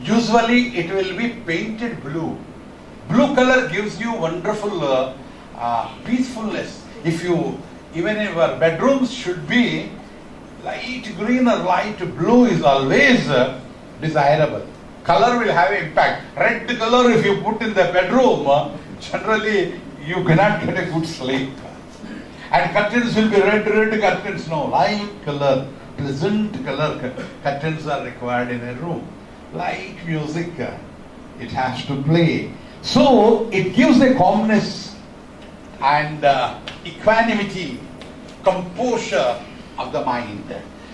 Speaker 2: Usually it will be painted blue. Blue color gives you wonderful peacefulness. If you, even in your bedrooms should be light green or light blue is always desirable. Color will have impact. Red color if you put in the bedroom, generally you cannot get a good sleep. And curtains will be red curtains. No, light color, pleasant color curtains are required in a room. Light music, it has to play. So it gives a calmness and equanimity, composure of the mind.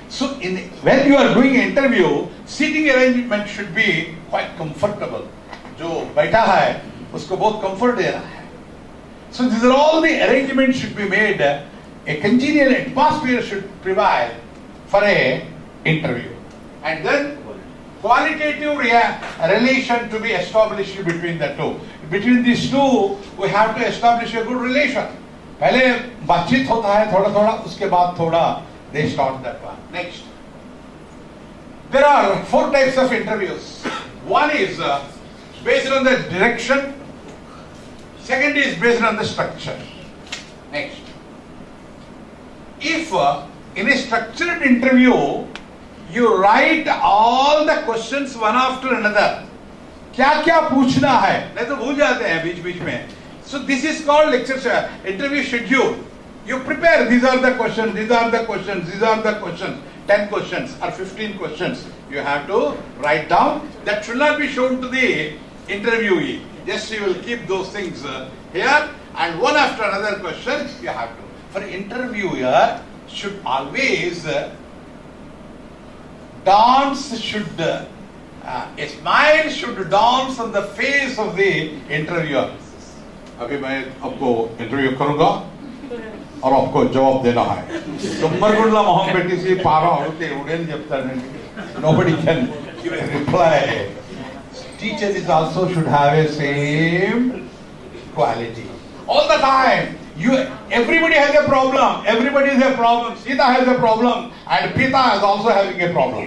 Speaker 2: So when you are doing an interview, seating arrangement should be quite comfortable. जो बैठा है उसको बहुत comfort देना है. So these are all the arrangements should be made. A congenial atmosphere should prevail for a interview, and then qualitative relation to be established between the two. Between these two, we have to establish a good relation. पहले बातचीत होता है थोड़ा उसके बाद थोड़ा they start that one. Next. There are 4 types of interviews. One is based on the direction. Second is based on the structure. Next. If in a structured interview, you write all the questions one after another. क्या पूछना है, नहीं तो भूल जाते हैं बीच में. So this is called interview schedule. You prepare, these are the questions, these are the questions, these are the questions. 10 questions or 15 questions you have to write down. That should not be shown to the interviewee. Yes, you will keep those things here, and one after another question you have to. For interviewer should always dance, should a smile should dance on the face of the interviewer. अभी मैं आपको interview करूंगा और आपको जवाब देना है. తుమ్మరుగుండ్ల మొహం పెట్టేసి పారం అడిగితే ఎవడేం చెప్తాడండి? Nobody can give a reply. Teacher is also should have a same quality. All the time, everybody has a problem. Everybody has a problem. Sita has a problem, and Pita is also having a problem.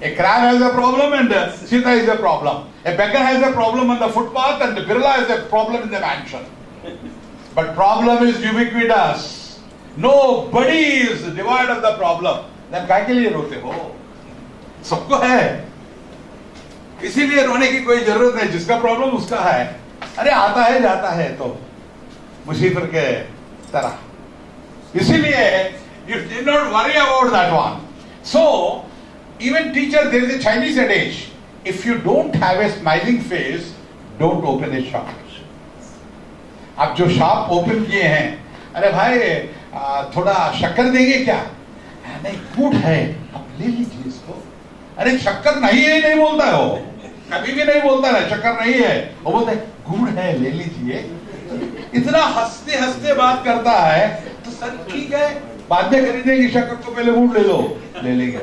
Speaker 2: A crab has a problem, and Sita is a problem. A beggar has a problem on the footpath, and Birla has a problem in the mansion. But problem is ubiquitous. Nobody is devoid of the problem. Then क्या के लिए रोते हो? सबको है. इसीलिए रोने की कोई जरूरत नहीं. जिसका प्रॉब्लम उसका है. अरे आता है जाता है तो मुसीबत के तरह. इसीलिए you did not worry about that one. So even teacher, there is a Chinese adage: if you don't have a smiling face, don't open a shop. आप जो शॉप ओपन किए हैं, अरे भाई थोड़ा शक्कर देंगे क्या? नहीं, गुड़ है, आप ले लीजिए इसको. अरे शक्कर नहीं है, नहीं बोलता है वो. कभी भी नहीं बोलता है शक्कर नहीं है. वो बोलता है गुड़ है, ले लीजिए. इतना हंसते हंसते बात करता है. तो सर ठीक है, बाद में खरीदेंगे शक्कर, को पहले गुड़ ले लो. ले लेंगे.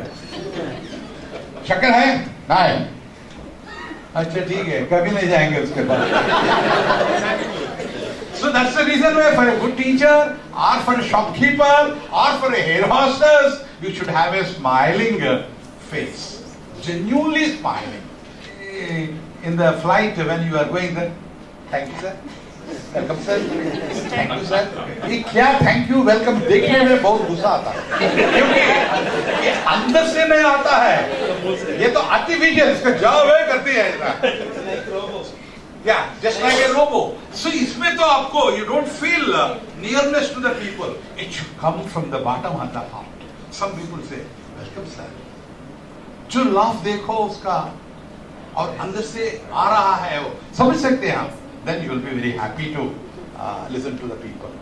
Speaker 2: शक्कर है? नहीं. अच्छा ठीक है, कभी नहीं जाएंगे उसके बाद. So that's the reason why for a good teacher, or for a shopkeeper, or for a hair hostess, you should have a smiling face, genuinely smiling. In the flight when you are going there, thank you sir, welcome sir, thank you sir. ये क्या thank you welcome देखने में बहुत गुस्सा आता है, क्योंकि ये अंदर से नहीं आता है. ये तो आर्टिफिशियल, इसका जवाब है करती है. Yeah, just like a robo. So इसमें तो आपको you don't feel nearness to the people. It should come from the bottom of the heart. Some people say, welcome sir. जो laugh देखो उसका और अंदर से आ रहा है वो समझ सकते हैं आप. Then you will be very happy to listen to the people.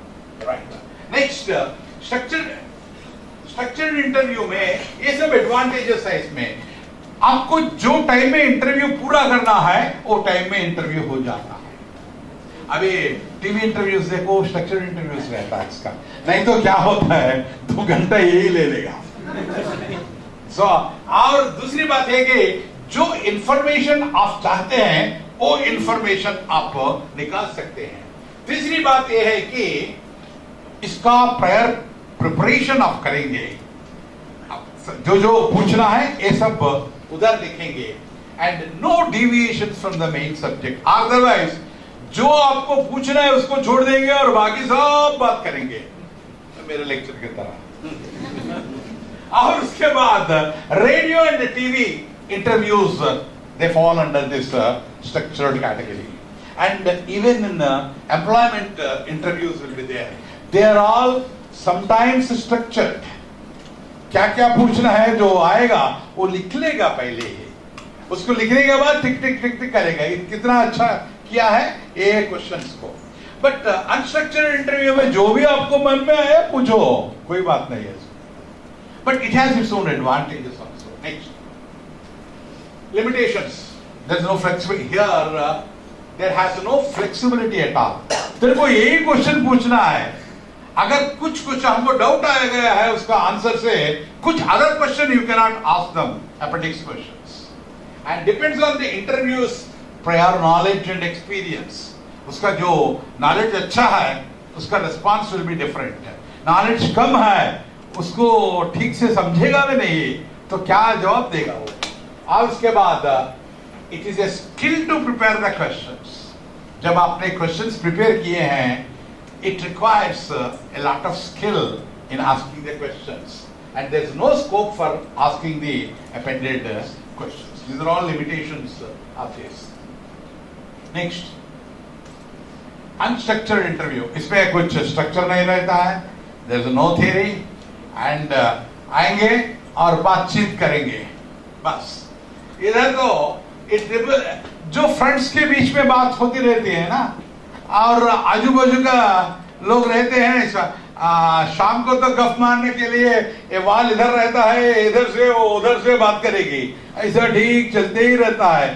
Speaker 2: Right. Next, structured interview में ये सब advantages है इसमें. आपको जो टाइम में इंटरव्यू पूरा करना है वो टाइम में इंटरव्यू हो जाता है. अभी टीवी इंटरव्यूज देखो, स्ट्रक्चर्ड इंटरव्यूज रहता है इसका. नहीं तो क्या होता है, 2 घंटा यही ले लेगा. सो और दूसरी बात है कि जो इंफॉर्मेशन आप चाहते हैं वो इंफॉर्मेशन आप निकाल सकते हैं. तीसरी बात यह है कि इसका प्रायर प्रिपरेशन आप करेंगे. जो पूछना है ये सब उधर लिखेंगे. And no deviation from the main subject. Otherwise जो आपको पूछना है उसको छोड़ देंगे और बाकी सब बात करेंगे मेरे लेक्चर की तरह. और उसके बाद radio and TV interviews they fall under this structured category. And even in employment interviews will be there. They are all sometimes structured. क्या क्या पूछना है जो आएगा वो लिख लेगा पहले ही. उसको लिखने के बाद टिक टिक टिक टिक करेगा कितना अच्छा किया है ये क्वेश्चंस को. बट अनस्ट्रक्चर्ड इंटरव्यू में जो भी आपको मन में आए पूछो, कोई बात नहीं है. But it has its own advantages also. Next, limitations. There is no flexibility here. There has no flexibility at all. तेरे को यही क्वेश्चन पूछना है. अगर कुछ हमको डाउट आ गया है उसका आंसर से, कुछ other question you can not ask them, appendix questions. And depends on the interviews prior knowledge and experience. उसका जो नॉलेज अच्छा है उसका response will be different. Knowledge कम है उसको ठीक से समझेगा भी नहीं तो क्या जवाब देगा वो. और उसके बाद it is a skill to prepare the questions. जब आपने क्वेश्चंस प्रिपेयर किए हैं, it requires a lot of skill in asking the questions, and there is no scope for asking the appended questions. These are all limitations of this. Next, unstructured interview. इसमें कुछ structure नहीं रहता है. There is no theory, and आएंगे और बातचीत करेंगे बस। इधर तो जो फ्रेंड्स के बीच में बात होती रहती है ना, और आजू बाजू का लोग रहते हैं, शाम को तो गप मारने के लिए ये वाल इधर रहता है, इधर से वो उधर से बात करेगी, ऐसा ठीक चलते ही रहता है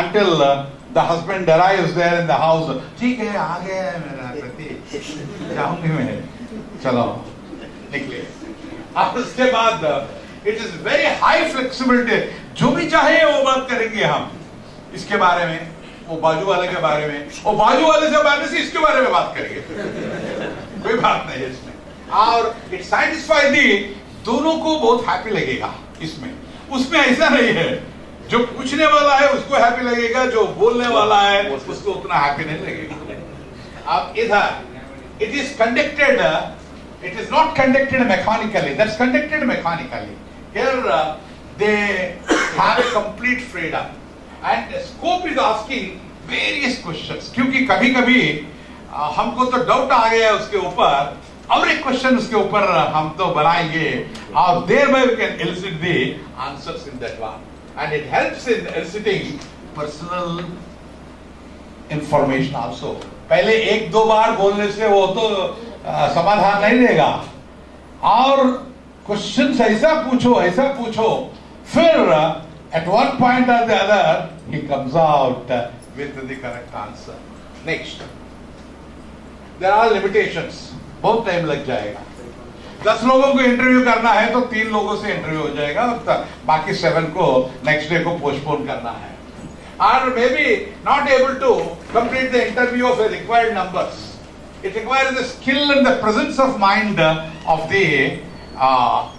Speaker 2: until the husband arrives there in the house. ठीक है, आ गया है मेरा पति, जाऊंगी मैं, चलो निकले। अब उसके बाद it is very high flexibility, जो भी चाहे वो बात करेंगे हम इसके बारे में, वो बाजू वाले के बारे में, वो बाजू वाले से बारे से इसके बारे में बात करेंगे, कोई बात नहीं है इसमें। और इट satisfy दी, दोनों को बहुत हैप्पी लगेगा इसमें। उसमें ऐसा नहीं है, जो पूछने वाला है उसको हैप्पी लगेगा, जो बोलने वाला है उसको उतना हैप्पी नहीं लगेगा। अब इधर it is conducted, it is not conducted mechanically, that's conducted mechanically. Here they have a complete freedom and scope is asking various questions, क्योंकि कभी कभी हमको तो डाउट आ गया उसके ऊपर, और एक क्वेश्चन उसके ऊपर हम तो बनाएंगे, और thereby we can elicit the answers in that one, and it helps in eliciting personal information also. पहले एक दो बार बोलने से वो तो समाधान नहीं देगा, और क्वेश्चन ऐसा पूछो, फिर at one point or the other he comes out with the correct answer. Next, there are limitations, बहुत टाइम लग जाएगा। 10 लोगों को इंटरव्यू करना है तो 3 लोगों से इंटरव्यू हो जाएगा, और बाकी 7 को नेक्स्ट डे को पोस्टपोन करना है, or maybe not able to complete the interview of a required numbers. It requires the skill and the presence of mind of the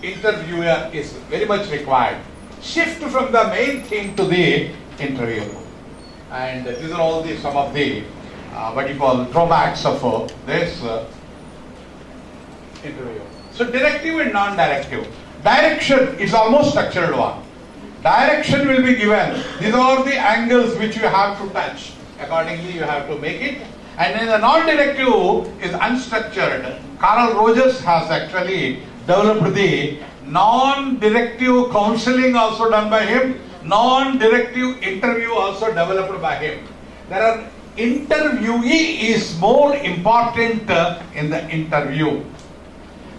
Speaker 2: interviewer is very much required. Shift from the main theme to the interview, and these are all some of the what you call drawbacks of this interview. So directive and non-directive. Direction is almost structured one. Direction will be given. These are the angles which you have to touch. Accordingly, you have to make it. And then the non-directive is unstructured. Carl Rogers has actually developed the non-directive counseling also done by him, non-directive interview also developed by him. There are interviewee is more important in the interview.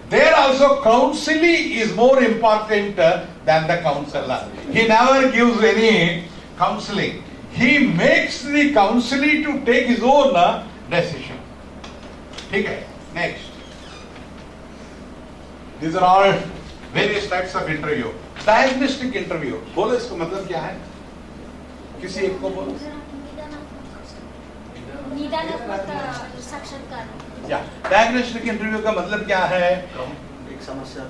Speaker 2: There also counselee is more important than the counselor. He never gives any counseling. He makes the counselee to take his own decision. Okay, next. These are all various types of interview. Diagnostic interview. बोलो इसका मतलब क्या है? किसी एक को बोलो. या डायग्नोस्टिक इंटरव्यू का मतलब क्या है? एक समस्या,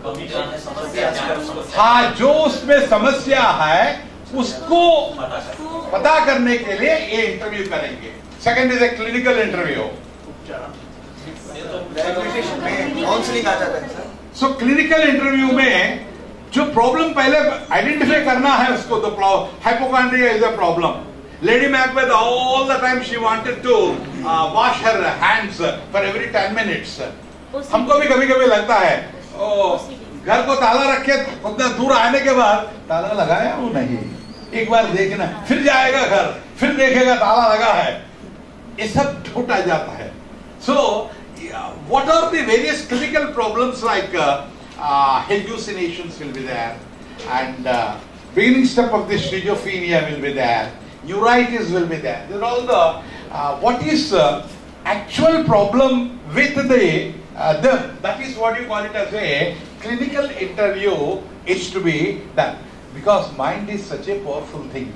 Speaker 2: हाँ, जो उसमें समस्या है उसको पता करने के लिए ये इंटरव्यू करेंगे. Second is a clinical interview.
Speaker 1: Counselling आ जाता है सर.
Speaker 2: सो क्लिनिकल इंटरव्यू में जो प्रॉब्लम पहले आइडेंटिफाई करना है उसको, तो hypochondria is a problem. Lady Macbeth, all the time she wanted to wash her hands for every 10 minutes. हमको भी कभी कभी लगता है घर को ताला रखे, उतना दूर आने के बाद ताला लगाया वो नहीं, एक बार देखना, फिर जाएगा घर, फिर देखेगा ताला लगा है, ये सब ढूंढा जाता है. So what are the various clinical problems like hallucinations will be there, and beginning step of the schizophrenia will be there, neuritis will be there. These are all the what is actual problem with the them. That is what you call it as a clinical interview is to be done, because mind is such a powerful thing.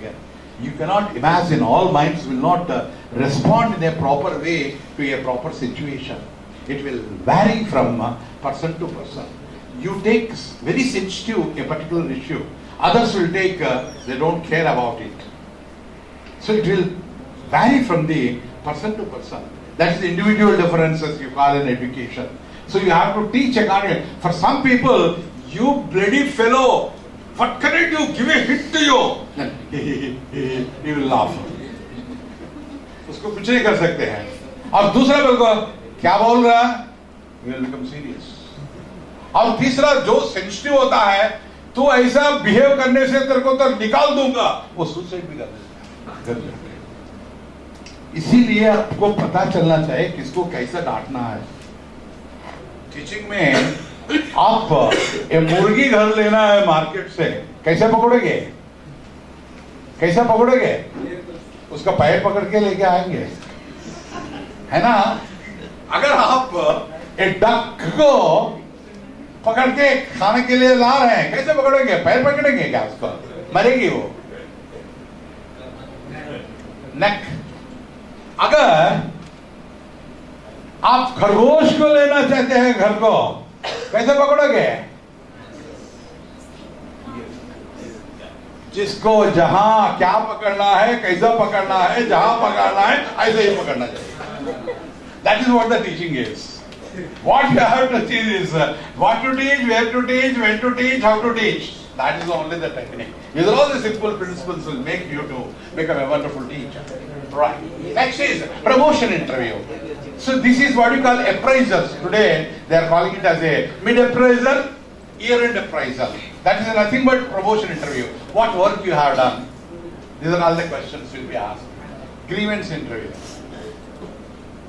Speaker 2: You cannot imagine, all minds will not respond in a proper way to a proper situation. It will vary from person to person. You take very sensitive a particular issue, others will take they don't care about it. So it will vary from the person to person. That is individual differences you call in education. So you have to teach accordingly. For some people, you bloody fellow, what can I do? Give a hit to you. He will laugh. उसको कुछ नहीं कर सकते हैं. और दूसरा बोलगा क्या बोल रहा है? He will become serious. और तीसरा जो सेंसिटिव होता है तू ऐसा बिहेव करने से तेरे को तो निकाल दूंगा, वो सुसाइड भी कर देता। इसीलिए आपको पता चलना चाहिए किसको कैसे डांटना है। टीचिंग में आप एक मुर्गी घर लेना है मार्केट से, कैसे पकड़ोगे? कैसे पकड़ोगे? उसका पैर पकड़ के लेके आएंगे, है ना? अगर आप एक डक को पकड़ के खाने के लिए ला रहे हैं, कैसे पकड़ोगे? पैर पकड़ेंगे क्या उसको? मरेगी वो। नेक। अगर आप खरगोश को लेना चाहते हैं घर को, कैसे पकड़ोगे? जिसको जहां क्या पकड़ना है, कैसा पकड़ना है, जहां पकड़ना है, ऐसे ही पकड़ना चाहिए। That is what the teaching is. What you have to teach is what to teach, where to teach, when to teach, how to teach. That is only the technique. These are all the simple principles will make you to become a wonderful teacher. Right. Next is promotion interview. So this is what you call appraisals. Today they are calling it as a mid-appraisal, year-end appraisal. That is nothing but promotion interview. What work you have done? These are all the questions will be asked. Grievance interview.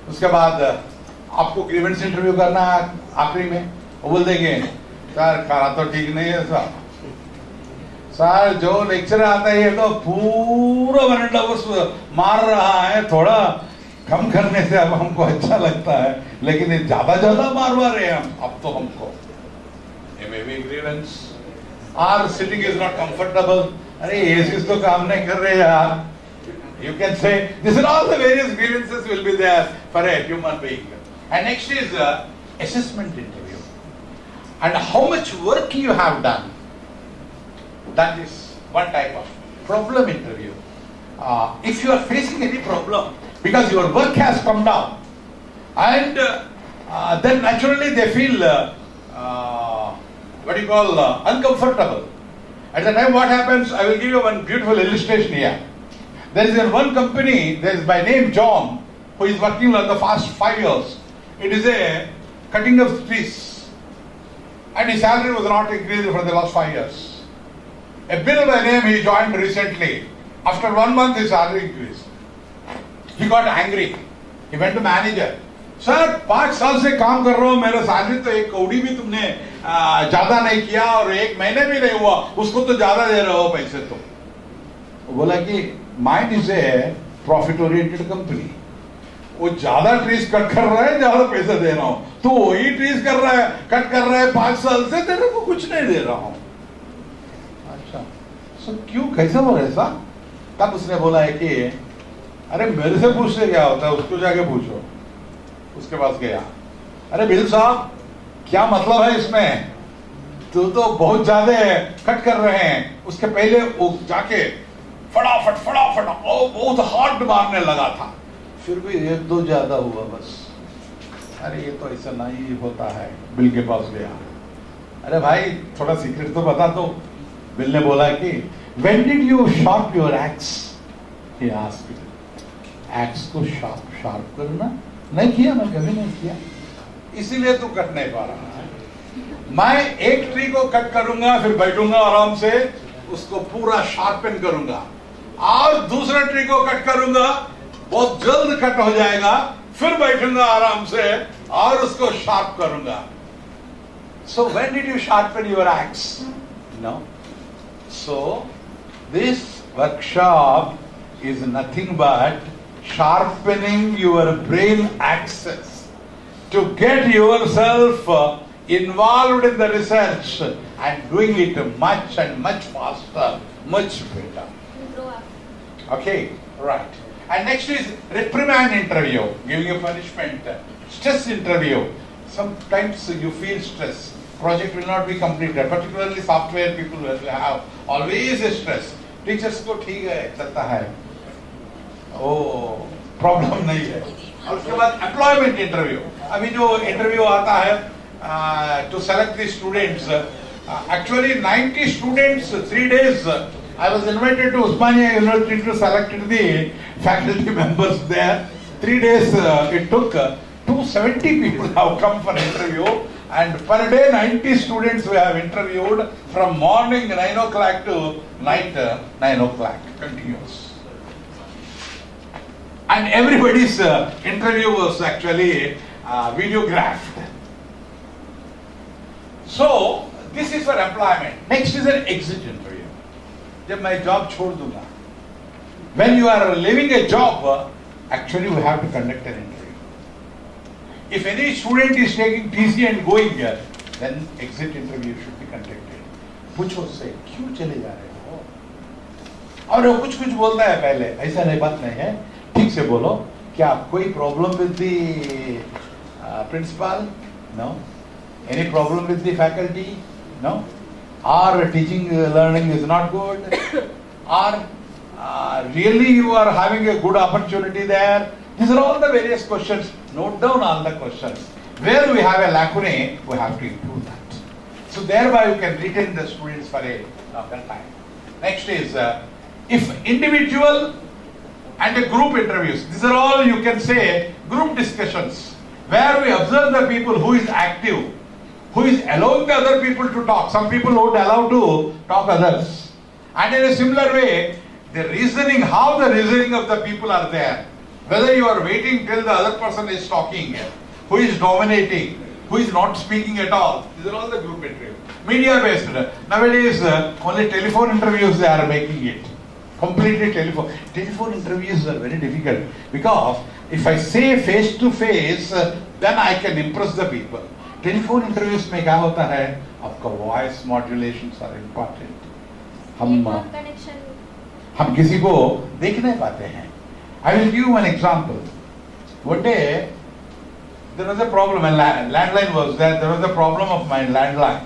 Speaker 2: उसके बाद आपको grievance interview करना है आखिरी में, वो बोल देंगे सर खाना तो ठीक नहीं है सर, सर जो लेक्चर आता है ये तो पूरा 1 आवर मार रहा है, थोड़ा कम करने से अब हमको अच्छा लगता है, लेकिन ये ज्यादा मारवा रहे हैं हम, अब तो हमको grievance. Our sitting is not comfortable, अरे एसी तो काम नहीं कर रहे यार। You can say, these are all the various grievances will be there for a human being. And next is assessment interview. And how much work you have done. That is one type of problem interview. If you are facing any problem, because your work has come down, and then naturally they feel, uncomfortable. At the time what happens, I will give you one beautiful illustration here. There is one company, there is by name John, who is working for the past 5 years. It is a cutting of trees. And his salary was not increased for the last 5 years. A Bill by name he joined recently. After 1 month his salary increased. He got angry. He went to manager. Sir, 5 साल से काम कर रहा हूँ, मेरा salary तो 1 कौड़ी भी तुमने ज्यादा नहीं किया और 1 महीने भी नहीं हुआ, उसको तो ज्यादा दे रहे हो पैसे। तो बोला कि mind is a profit oriented company, वो ज्यादा ट्रीज कट कर रहा है, ज्यादा पैसा दे रहा हूं, तो वही ट्रीज कर रहा है, कट कर रहा है 5 साल से, तेरे को कुछ नहीं दे रहा हूं। अच्छा, सो क्यों, कैसा बोला ऐसा? तब उसने बोला है कि अरे मेरे से पूछते क्या होता है, उसको जाके पूछो। उसके पास गया, अरे बिल साहब क्या मतलब है इसमें, तो बहुत ज्यादा कट कर रहे हैं। उसके पहले वो जाके फटाफट बहुत हार्ड मारने लगा था, फिर भी 1-2 ज्यादा हुआ बस। अरे ये तो ऐसा नहीं होता है। बिल के पास गया, अरे भाई थोड़ा सीक्रेट तो बता दो। बिल ने बोला कि when did you sharp your axe? He asked. Axe को शार्प करना नहीं किया, मैं कभी नहीं किया, इसीलिए तू कट नहीं पा रहा है। मैं एक ट्री को कट करूंगा, फिर बैठूंगा आराम से, उसको पूरा शार्पन करूंगा, और दूसरा ट्री को कट करूंगा, बहुत जल्द कट हो जाएगा, फिर बैठूंगा आराम से और उसको शार्प करूंगा। So when did you sharpen your axe? No. So this workshop is nothing but sharpening your brain axis to get yourself involved in the research and doing it much and much faster, much better. Okay, right. And next is reprimand interview, giving a punishment. Stress interview. Sometimes you feel stress. Project will not be completed. Particularly software people will have always a stress. Teachers को ठीक है, चलता है, ओ problem नहीं है। और उसके बाद एम्प्लॉयमेंट इंटरव्यू। अभी जो इंटरव्यू आता है to select the students, actually 90 students, 3 days. I was invited to Osmania University to select the faculty members there. 3 days it took. 270 people have come for interview. And per day 90 students we have interviewed from morning 9 o'clock to night 9 o'clock, continuous. And everybody's interview was actually videographed. So, this is for employment. Next is an exit interview. जब मैं job छोड़ दूंगा. When you are leaving a job, actually we have to conduct an interview. If any student is taking TC and going here, then exit interview should be conducted. पूछो उससे क्यों चले जा रहे हो? और वो कुछ बोलता है पहले, ऐसा नहीं बात नहीं है, ठीक से बोलो. क्या कोई problem with the principal? No. Any problem with the faculty? No. Or teaching learning is not good? Or really you are having a good opportunity there? These are all the various questions. Note down all the questions. Where we have a lacuna, we have to improve that. So thereby you can retain the students for a longer time. Next is, if individual and a group interviews, these are all you can say group discussions, where we observe the people who is active, who is allowing the other people to talk. Some people won't allow to talk others. And in a similar way, the reasoning, how the reasoning of the people are there. Whether you are waiting till the other person is talking, who is dominating, who is not speaking at all. These are all the group interviews. Media based. Nowadays, only telephone interviews they are making it. Completely telephone. Telephone interviews are very difficult because if I say face to face, then I can impress the people. Telephone interviews में क्या होता है? आपका voice modulations are important. हम किसी को देख नहीं पाते हैं. I will give you one example. One day, there was a problem, and landline was there. There was a problem of my landline.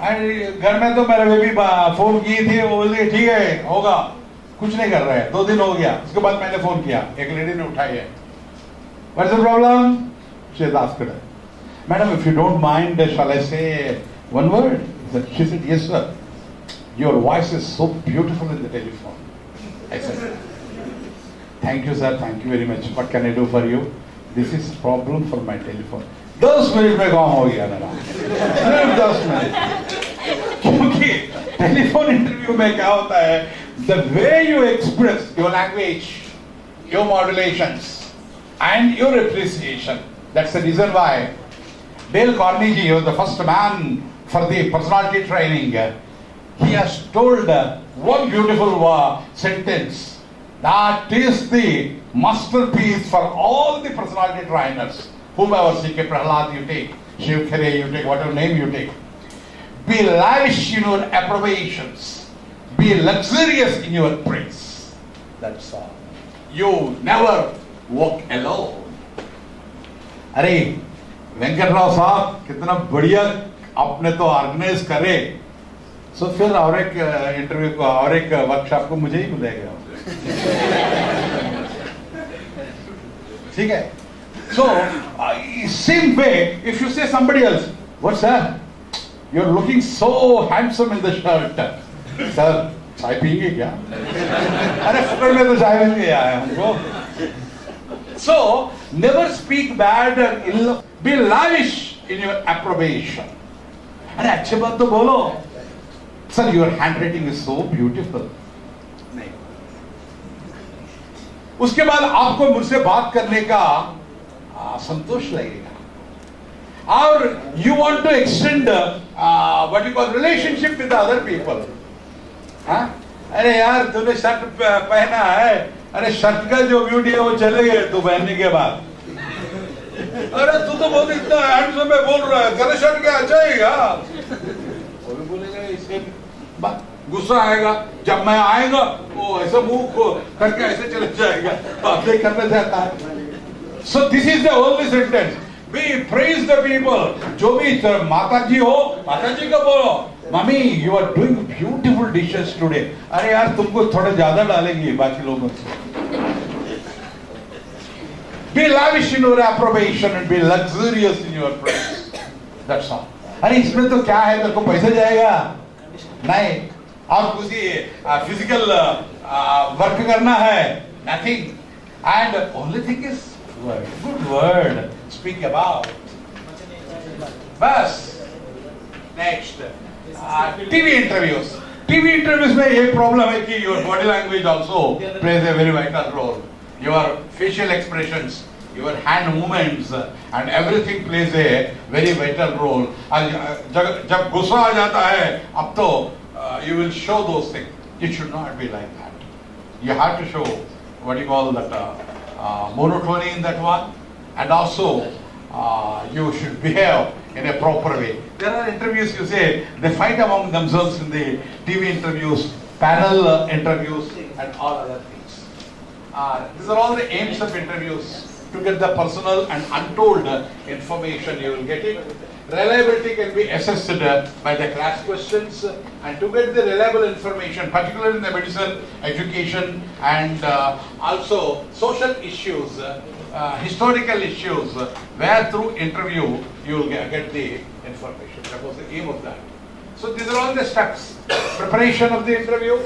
Speaker 2: And घर में तो मेरे बेबी फोन की थी, वो बोली ठीक है होगा, कुछ नहीं कर रहा है. 2 दिन हो गया. उसके बाद मैंने फोन किया, एक लेडी ने उठाई है. What's the problem? She has asked her. Madam, if you don't mind, shall I say one word? She said, yes sir. Your voice is so beautiful in the telephone. I said, thank you sir, thank you very much. What can I do for you? This is problem for my telephone. 10 minute में काम हो गया मेरा. सिर्फ 10 minute. क्योंकि telephone interview में क्या होता है? The way you express your language, your modulations, and your appreciation. That's the reason why Dale Carnegie was the first man for the personality training. He has told one beautiful sentence. That is the masterpiece for all the personality trainers. Whomever, C.K. Prahlad you take, Shiv Khare you take, whatever name you take. Be lavish in your approbations. Be luxurious in your praise. That's all. You never walk alone. अरे वेंकटराव साहब कितना बढ़िया आपने तो organise करे. सो फिर और एक इंटरव्यू को और एक वर्कशॉप को मुझे ही बुलाएगा. ठीक है. So same way, if you say somebody else, what's that? You're looking so handsome in the shirt. Sir, चाय पिएंगे क्या? अरे फुकड़ में तो चाय मिल गया है हमको. So never speak bad or ill. Be lavish in your approbation. अरे अच्छे बात तो बोलो. Sir, your handwriting is so beautiful. नहीं. उसके बाद आपको मुझसे बात करने का संतोष लगेगा. और you want to extend what you call relationship with the other people. हाँ? अरे यार तूने शर्ट पहना है. अरे शर्ट का जो ब्यूटी है वो चले गए तू पहनने के बाद. अरे तू तो बहुत इतना हैंडसम में बोल रहा है. तेरा शर्ट क्या अच्छा है क्या? वो भी बोलेगा. इसके गुस्सा आएगा. जब मैं आएगा वो ऐसा मुंह को करके ऐसे चले जाएगा. बात नहीं करना चाहता है. So this is the only sentence. We praise the people. जो भी माता जी हो, माता जी को बोलो, mummy you are doing beautiful dishes today. अरे यार तुमको थोड़ा ज्यादा डालेंगे बाकी लोगों से. Be lavish in your approbation and be luxurious in your praise. That's all. अरे इसमें तो क्या है, तेरे को पैसा जाएगा नहीं. और कुछ फिजिकल वर्क करना है, nothing. And only thing is word. Good word. Speak about. बस next TV interviews. TV interviews में एक प्रॉब्लम है कि your body language also plays a very vital role. Your facial expressions, your hand movements and everything plays a very vital role. जब गुस्सा आ जाता है अब तो you will show those things. It should not be like that. You have to show what you call that monotony in that one, and also you should behave in a proper way. There are interviews, you say they fight among themselves in the TV interviews, panel interviews, and all other things. These are all the aims of interviews. To get the personal and untold information, you will get it. Reliability can be assessed by the class questions, and to get the reliable information, particularly in the medicine, education, and also social issues, historical issues, where through interview you will get the information. That was the aim of that. So these are all the steps: preparation of the interview,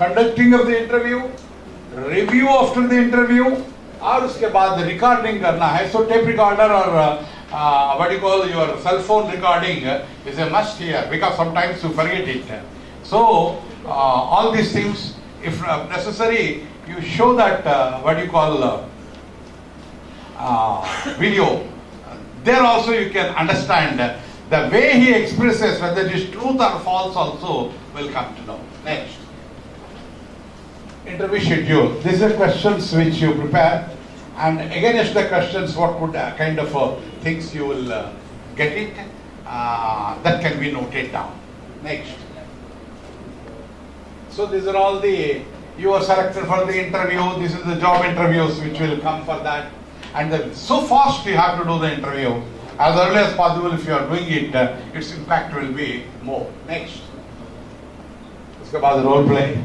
Speaker 2: conducting of the interview, review after the interview, और उसके बाद recording करना है. सो tape recorder और what you call your cell phone recording is a must here, because sometimes you forget it. So all these things, if necessary, you show that what you call video. There also you can understand the way he expresses, whether it is truth or false also will come to know. Next. Interview schedule. These are questions which you prepare, and against the questions, what could kind of things you will get it, that can be noted down. Next. So these are all the, you are selected for the interview. This is the job interviews which will come for that, and then so fast you have to do the interview as early as possible. If you are doing it, its impact will be more. Next. उसके बाद role play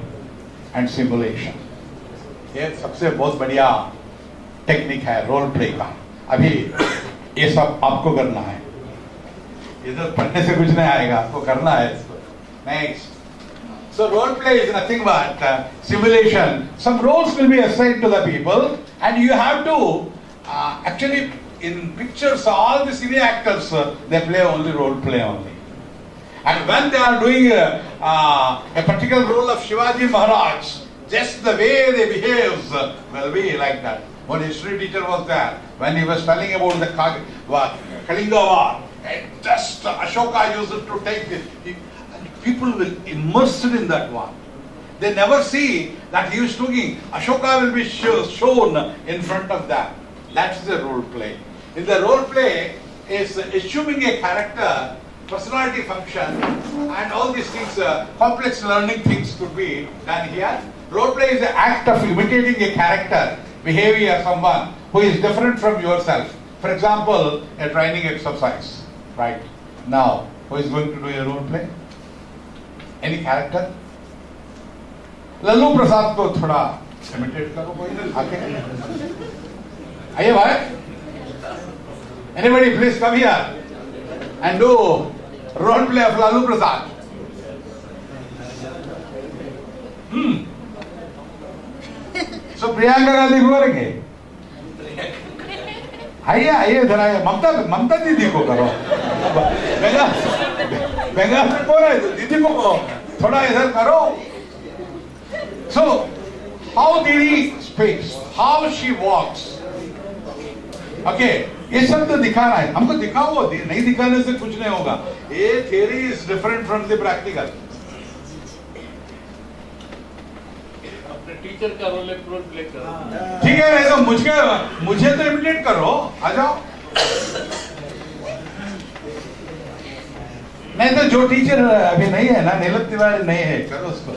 Speaker 2: and simulation. ये सबसे बहुत बढ़िया technique है role play का. अभी ये सब आपको करना है, इधर पढ़ने से कुछ नहीं आएगा, आपको करना है इसको. Next. So role play is nothing but simulation. Some roles will be assigned to the people, and you have to actually in pictures all the cine actors they play only role play only. And when they are doing a particular role of Shivaji Maharaj, just the way they behave will be like that. One history teacher was there, when he was telling about the Kalinga War, and just Ashoka used to take this. People will immersed in that one. They never see that he is talking. Ashoka will be shown in front of them. That's the role play. In the role play is assuming a character, personality function, and all these things, complex learning things could be done here. Role play is the act of imitating a character, behavior, someone who is different from yourself. For example, a training exercise. Right now, who is going to do a role play? Any character? Lalu Prasad को थोड़ा imitate करो कोई आके. आइए भाई. Anybody please come here and do role play of Lalu Prasad. So Priyanka Gandhi को करेंगे. आइए आइए इधर आइए. ममता दीदी को करो. बेंगाल में कौन है? दीदी को थोड़ा इधर करो. So how Didi speaks, how she walks. Okay, ये सब तो दिखाना है. हमको दिखाओ, नहीं दिखाने से कुछ नहीं होगा. ये theory is different from the practical.
Speaker 3: अपने टीचर का रोल प्ले करो.
Speaker 2: ठीक है, नहीं तो मुझे तो इमिटेट करो. आ जाओ. नहीं तो जो टीचर अभी नहीं है ना, नीलम तिवारी नहीं है, करो उसको.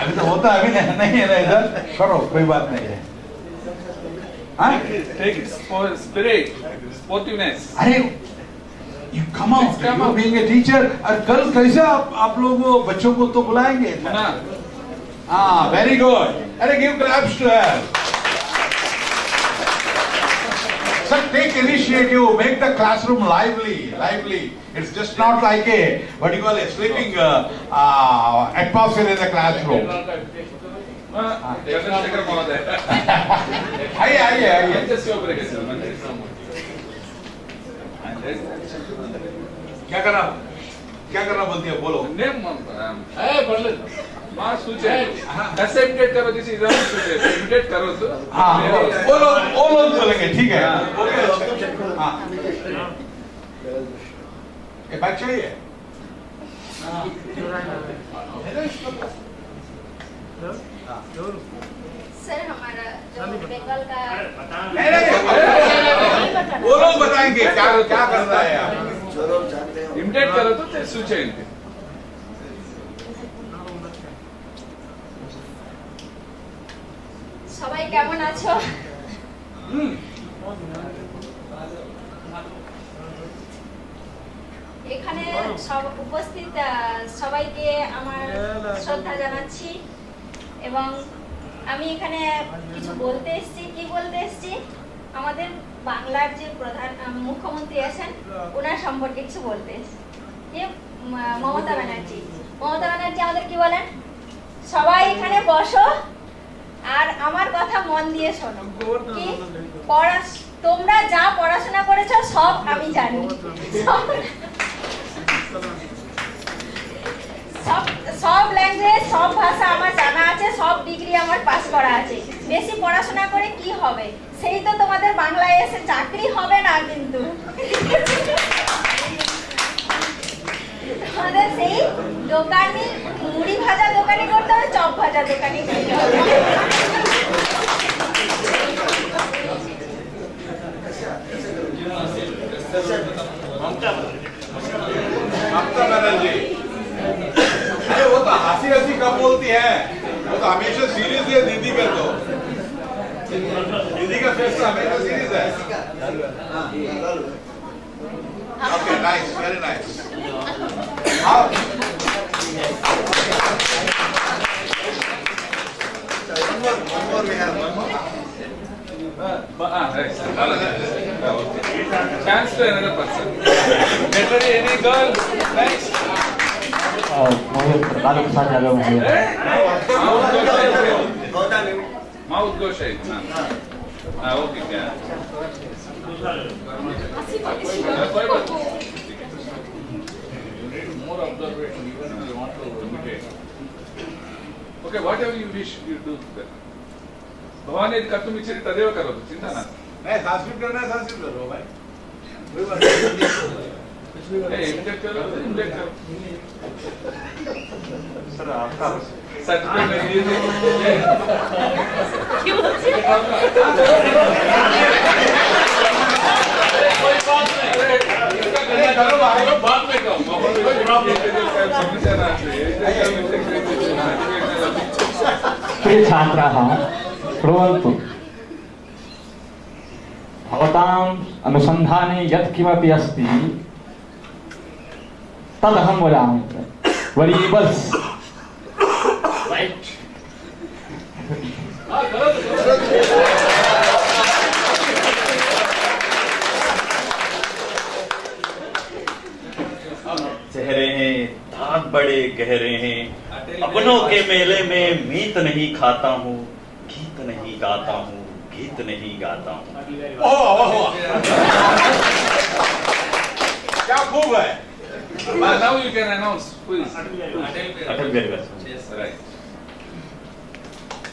Speaker 2: अभी तो होता अभी नहीं है ना, इधर करो, कोई बात नहीं है.
Speaker 3: Take it for spirit, sportiveness.
Speaker 2: अरे you come out, you being a teacher. और कल कैसे आप लोग बच्चों को तो बुलाएंगे ना? हाँ, very good. अरे give claps to her. So take initiative, make the classroom lively. It's just not like a what you call a sleeping atmosphere in the classroom. आइए. क्या करना बोलती है बोलो
Speaker 3: कैसे इमिटेट करो जिसे इमिटेट करो तो
Speaker 2: वो लोग बोलेंगे ठीक है हाँ ये बात चाहिए
Speaker 10: सर हमारा जो बंगाल का
Speaker 2: वो लोग बताएंगे क्या करना है आप
Speaker 3: इमिटेट करो तो सूचेंगे
Speaker 10: সবাই কেমন আছো এখানে সব উপস্থিত সবাইকে আমার শ্রদ্ধা জানাচ্ছি এবং আমি এখানে কিছু বলতে এসেছি কি বলতে এসেছি আমাদের বাংলার যে প্রধান মুখ্যমন্ত্রী আছেন ওনার সম্পর্কে কিছু বলতে এসেছি যে মমতা ব্যানার্জি আমাদের কি বলেন সবাই এখানে বসো আর আমার কথা মন দিয়ে শোনো কি তোমরা যা পড়াশোনা করেছো সব আমি জানি সব ল্যাঙ্গুয়েজ সব ভাষা আমার জানা আছে সব ডিগ্রি আমার পাস করা আছে বেশি পড়াশোনা করে কি হবে সেই তো তোমাদের বাংলায় এসে চাকরি হবে না কিন্তু আমাদের সেই দোকানি মুড়ি ভাজা দোকানি করতে হবে চপ ভাজা দোকানি করতে হবে
Speaker 2: ममता बनर्जी अरे वो तो हंसी कब बोलती है वो तो हमेशा सीरियस है दीदी का तो दीदी का फेस तो हमेशा सीरियस है okay nice very nice one more we have one more
Speaker 3: chance to another person. Better any girl? Next. Mouth go shade. Okay, क्या? More observation even if you want to imitate. Okay, whatever you wish you do. भगवान यदि कर्तुम इच्छति तदेव करोतु चिंता न
Speaker 2: नहीं संस्कृत करना है संस्कृत करो भाई
Speaker 3: इमिटेट करो
Speaker 2: सर आपका
Speaker 3: सच में मैं ये कोई बात नहीं इसका करना करो बाद में करो कोई प्रॉब्लम नहीं समस्या ना
Speaker 11: प्रिय छात्राः शृण्वन्तु भवताम् अनुसन्धाने यत् किमपि अस्ति तदहं वदामि वरीबल्स्
Speaker 3: राइट
Speaker 12: चेहरे हैं दाग बड़े गहरे हैं अपनों के मेले में मीत नहीं खाता हूँ गीत नहीं गाता हूँ गीत नहीं गाता हूँ
Speaker 2: क्या खूब है
Speaker 3: now you can announce who is
Speaker 12: Atal Bihari Vajpayee
Speaker 3: yes right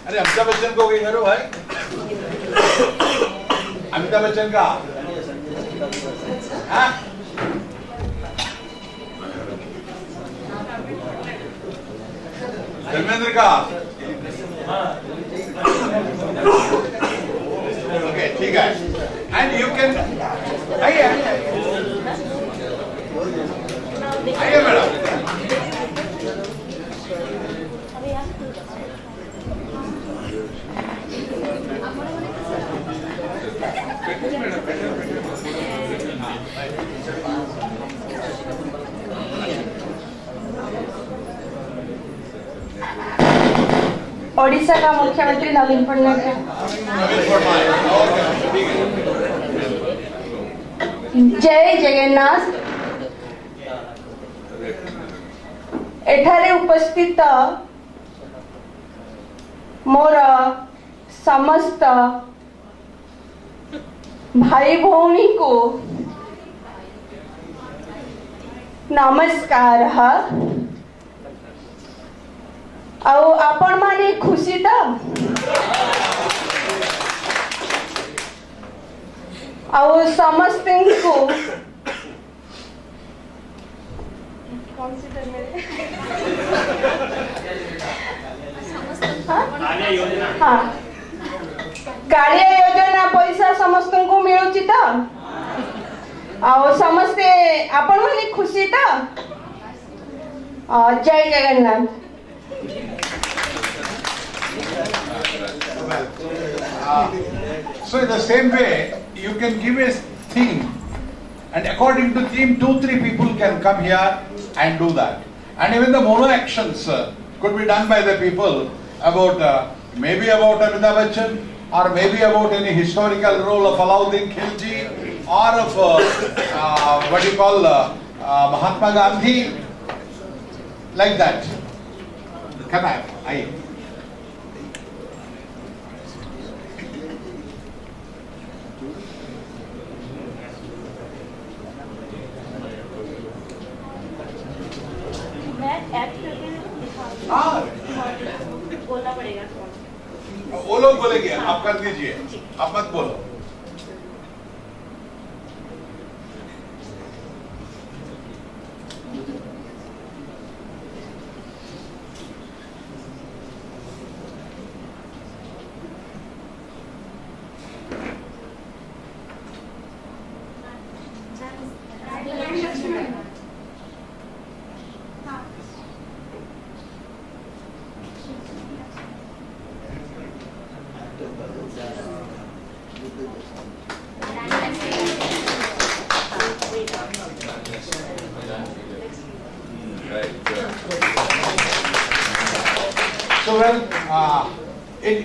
Speaker 2: अरे अमिताभ बच्चन को भी करो भाई अमिताभ बच्चन का हाँ धर्मेंद्र का ओके ठीक है एंड यू कैन आइए मैडम
Speaker 13: ओडिशा का मुख्यमंत्री नवीन पटनायक है। जय जगन्नाथ। एठारे उपस्थित मोर समस्त भाई भौणी को नमस्कारः ଆଉ ଆପଣ ମାନେ ଖୁସି ତ ଆଉ ସମସ୍ତଙ୍କୁ हाँ कालिया योजना पैसा समस्तଙ୍କୁ ମିଳୁଛି ତ ଆଉ ସମସ୍ତେ ଆପଣ ମାନେ ଖୁସି ତ ଜୟ Jagannath
Speaker 2: So in the same way, you can give a theme, and according to theme, 2-3 people can come here and do that. And even the mono actions could be done by the people about maybe about Amitabh Bachchan, or maybe about any historical role of Alauddin Khilji, or of what you call Mahatma Gandhi, like that. Can I?
Speaker 10: बोलना पड़ेगा
Speaker 2: वो लोग बोलेंगे आप कर दीजिए आप मत बोलो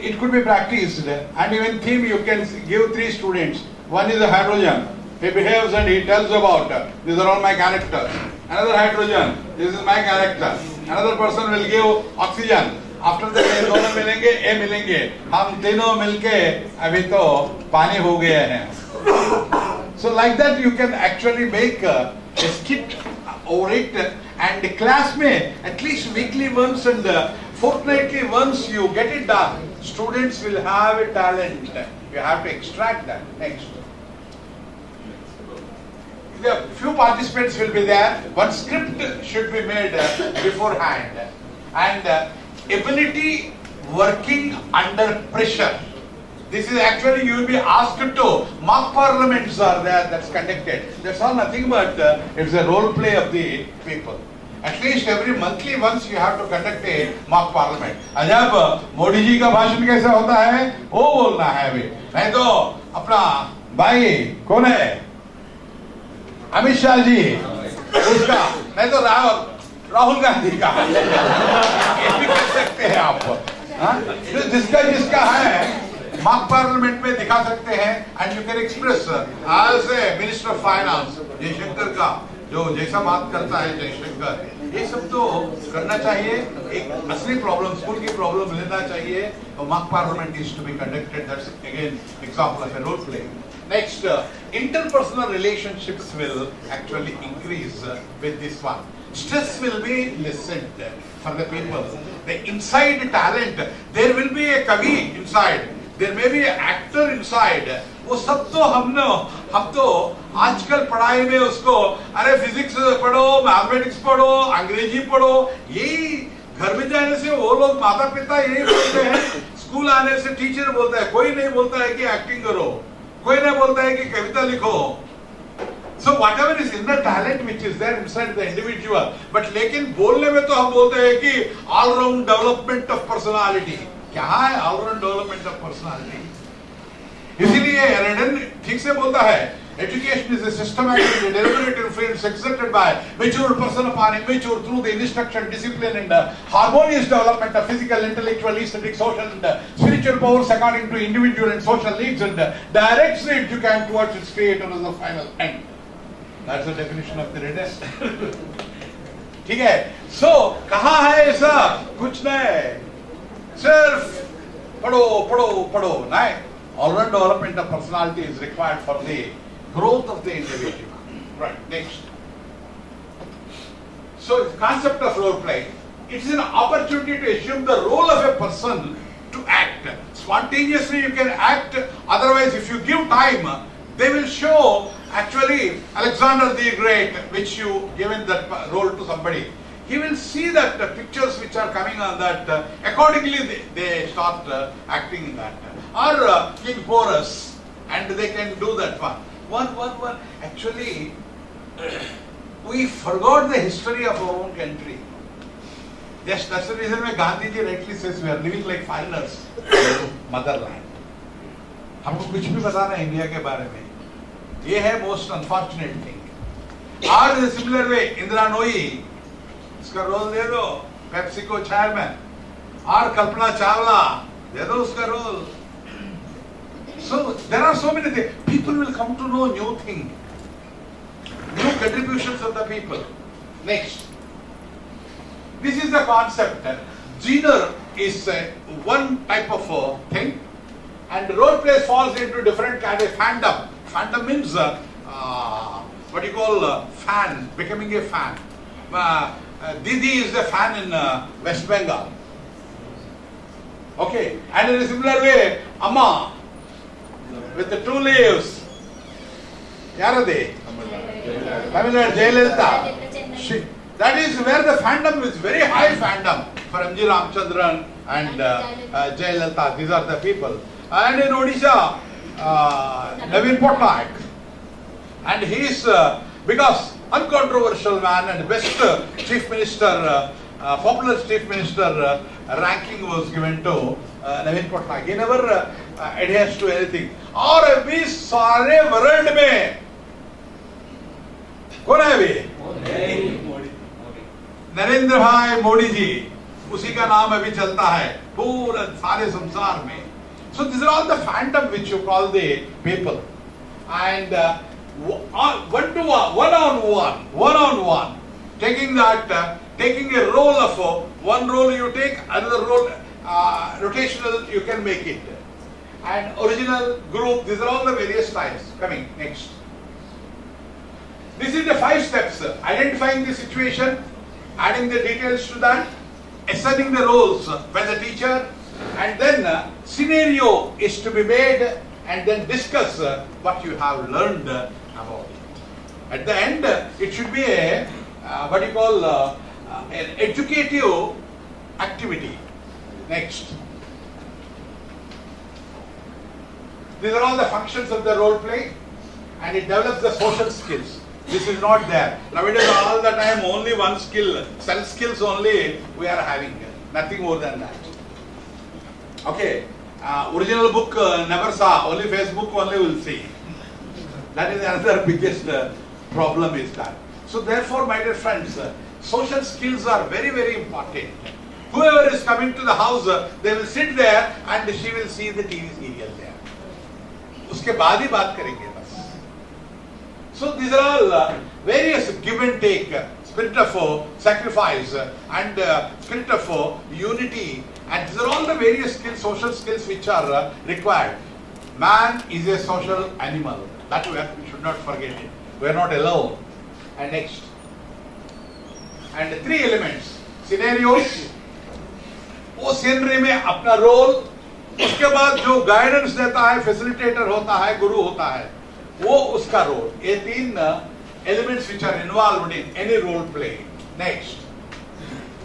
Speaker 2: It could be practiced, and even theme you can give 3 students. One is a hydrogen. He behaves and he tells about these are all my characters. Another hydrogen, this is my character. Another person will give oxygen. After that ये दोनों मिलेंगे, ये मिलेंगे. हम तीनों मिलके अभी तो पानी हो गए हैं. So like that you can actually make a skit over it, and the class में at least weekly once and fortnightly once you get it done. Students will have a talent. You have to extract that. Next. The few participants will be there. One script should be made beforehand. And ability working under pressure. This is actually you will be asked to. Mock parliaments are there that's conducted. That's all nothing but it's a role play of the people. At least every monthly once you have to conduct a mock parliament. अजब मोदी जी का भाषण कैसा होता है वो बोलना है अभी नहीं तो अपना भाई कौन है अमित शाह जी उसका नहीं तो राहुल गांधी का ये भी कर सकते हैं आप जिसका है mock parliament में दिखा सकते हैं and you can express as a minister of finance Jaishankar का जो जैसा बात करता है जयशंकर ये सब तो करना चाहिए एक असली प्रॉब्लम स्कूल की प्रॉब्लम लेना चाहिए और mock parliament is to be conducted. That's again example of a role play. Next, interpersonal relationships will actually increase with this one. Stress will be lessened for the people. The inside talent, there will be a kavi inside. There may be an actor inside. वो सब तो हम तो आजकल पढ़ाई में उसको अरे फिजिक्स पढ़ो मैथमेटिक्स पढ़ो अंग्रेजी पढ़ो यही घर में जाने से वो लोग माता पिता यही बोलते हैं स्कूल आने से टीचर बोलता है कोई नहीं बोलता है कि एक्टिंग करो कोई नहीं बोलता है कि कविता लिखो. So whatever is inner talent which is there inside the individual, but लेकिन बोलने में तो हम बोलते हैं कि all round development of personality. क्या है all round development of personality? इसीलिए रेडन ठीक से बोलता है education is a systematic and deliberate influence exerted by mature person upon immature through the instruction, discipline and harmonious development of physical, intellectual, aesthetic, social and spiritual powers according to individual and social needs and directs the educand towards its creator as the final end. That's the definition of the Redan. ठीक है. So कहाँ है ऐसा कुछ नहीं सिर्फ पढ़ो पढ़ो पढ़ो नहीं. All-round development of personality is required for the growth of the individual. Right, next. So the concept of role play, it is an opportunity to assume the role of a person to act. Spontaneously you can act, otherwise if you give time, they will show actually Alexander the Great, which you given that role to somebody. He will see that pictures which are coming on that, accordingly they start acting in that. Or King Porus, and they can do that one. One. Actually, we forgot the history of our own country. Yes, that's the reason why Gandhiji rightly says we are living like foreigners in motherland. हमको कुछ भी पता नहीं India के बारे में. ये है most unfortunate thing. Or in a similar way, Indra Nooyi, उसका रोल दे दो, पेप्सिको chairman. और कल्पना चावला, दे दो उसका role. So there are so many things. People will come to know new things, new contributions of the people. Next, this is the concept. Genre is one type of thing, and role play falls into different kind of fandom. Fandom means what you call fan, becoming a fan. Didi is a fan in West Bengal. Okay, and in a similar way, Amma with the 2 leaves. Yaar are they? Tamil Nadu, Jayalalitha. That is where the fandom is very high fandom for M.G. Ramchandran and Jayalalitha. These are the people. And in Odisha, Naveen Patnaik. And he is, because uncontroversial man and best chief minister, popular chief minister ranking was given to Naveen Patnaik. He never adheres to anything. और अभी सारे world में कौन है अभी? नरेंद्र भाई मोदी जी, उसी का नाम अभी चलता है पूरे सारे संसार में. So these are all the fandom which you call the people, and one on one, taking that, taking a role of one role you take, another role rotational you can make it, and original group. These are all the various types coming. Next, this is the 5 steps: identifying the situation, adding the details to that, assigning the roles by the teacher, and then scenario is to be made, and then discuss what you have learned about it. At the end, it should be a what you call an educative activity. Next, these are all the functions of the role play, and it develops the social skills. This is not there. Nowadays, all the time, only one skill, self skills only we are having, nothing more than that. Okay, original book never saw, only Facebook only will see. That is another biggest problem is that. So therefore, my dear friends, social skills are very, very important. Whoever is coming to the house, they will sit there and she will see the TV serial there. उसके बाद ही बात करेंगे बस. So these are all various give and take, spirit of sacrifice and spirit of unity, and these are all the various skills, social skills which are required. Man is a social animal. That we should not forget it. We are not alone. And next, and 3 elements: scenarios. वो scenario में अपना role, उसके बाद जो guidance देता है, facilitator होता है, गुरु होता है, वो उसका role. ये 3 elements which are involved in any role play. Next,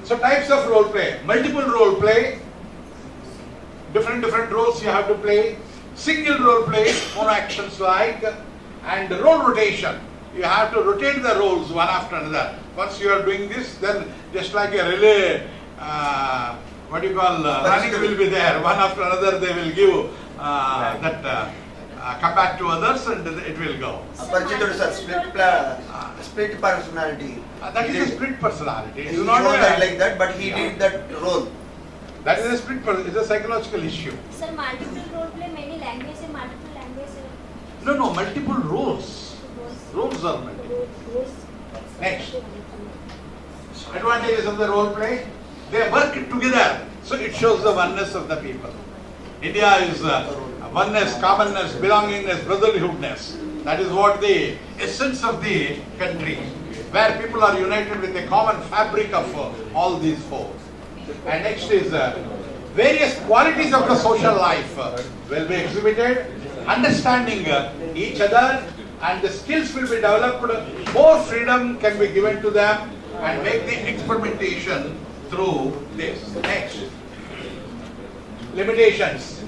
Speaker 2: so types of role play: multiple role play, different roles you have to play; single role play, mono actions like, and role rotation. You have to rotate the roles one after another. Once you are doing this, then just like a relay, what you call running will be there. One after another, they will give come back to others, and it will go.
Speaker 1: Split personality.
Speaker 2: That is a split personality.
Speaker 1: He not that like that, but he did that role.
Speaker 2: That is a split personality. It's a psychological issue.
Speaker 10: Sir, multiple role play, many languages and multiple languages.
Speaker 2: No, multiple roles. Roles are multiple. Next, advantages of the role play: they work together, so it shows the oneness of the people. India is oneness, commonness, belongingness, brotherhoodness. That is what the essence of the country. where people are united with a common fabric of all these four. And next is various qualities of the social life will be exhibited, understanding each other, and the skills will be developed. More freedom can be given to them and make the experimentation through this. Next, limitations.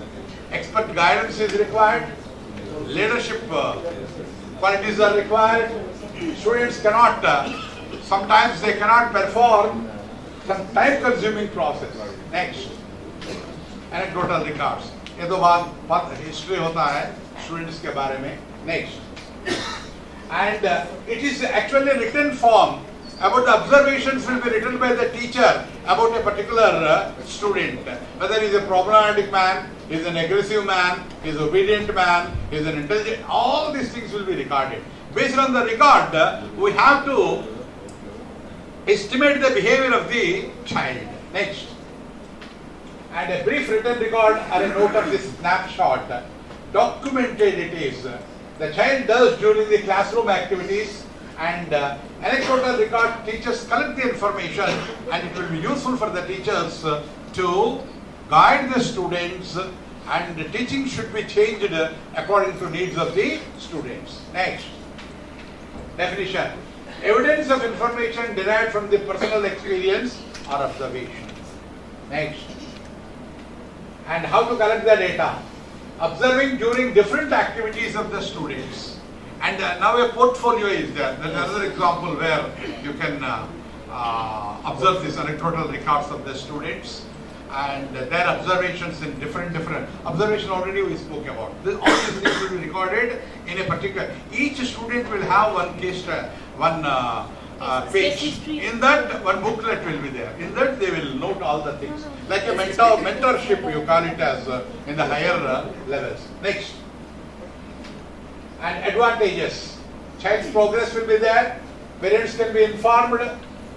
Speaker 2: Expert guidance is required. Leadership qualities are required. Students cannot, sometimes they cannot perform some time-consuming process. Next, anecdotal records. ये तो बात history होता है students के बारे में. Next, and it is actually written form. About the observations will be written by the teacher about a particular student. Whether he is a problematic man, he is an aggressive man, he is an obedient man, he is an intelligent, all these things will be recorded. Based on the record, we have to estimate the behavior of the child. Next. And a brief written record or a note of this snapshot. Documented it is. The child does during the classroom activities, and anecdotal record teachers collect the information, and it will be useful for the teachers to guide the students, and the teaching should be changed according to needs of the students. Next, definition. Evidence of information derived from the personal experience or observation. Next, and how to collect the data. Observing during different activities of the students. And now a portfolio is there. That's another example where you can observe these anecdotal records of the students and their observations in different observation already we spoke about. All these things will be recorded in a particular. Each student will have one case, one page. In that, one booklet will be there. In that, they will note all the things. Like a mentorship, you call it as in the higher levels. Next. And advantages. Child's progress will be there. Parents can be informed.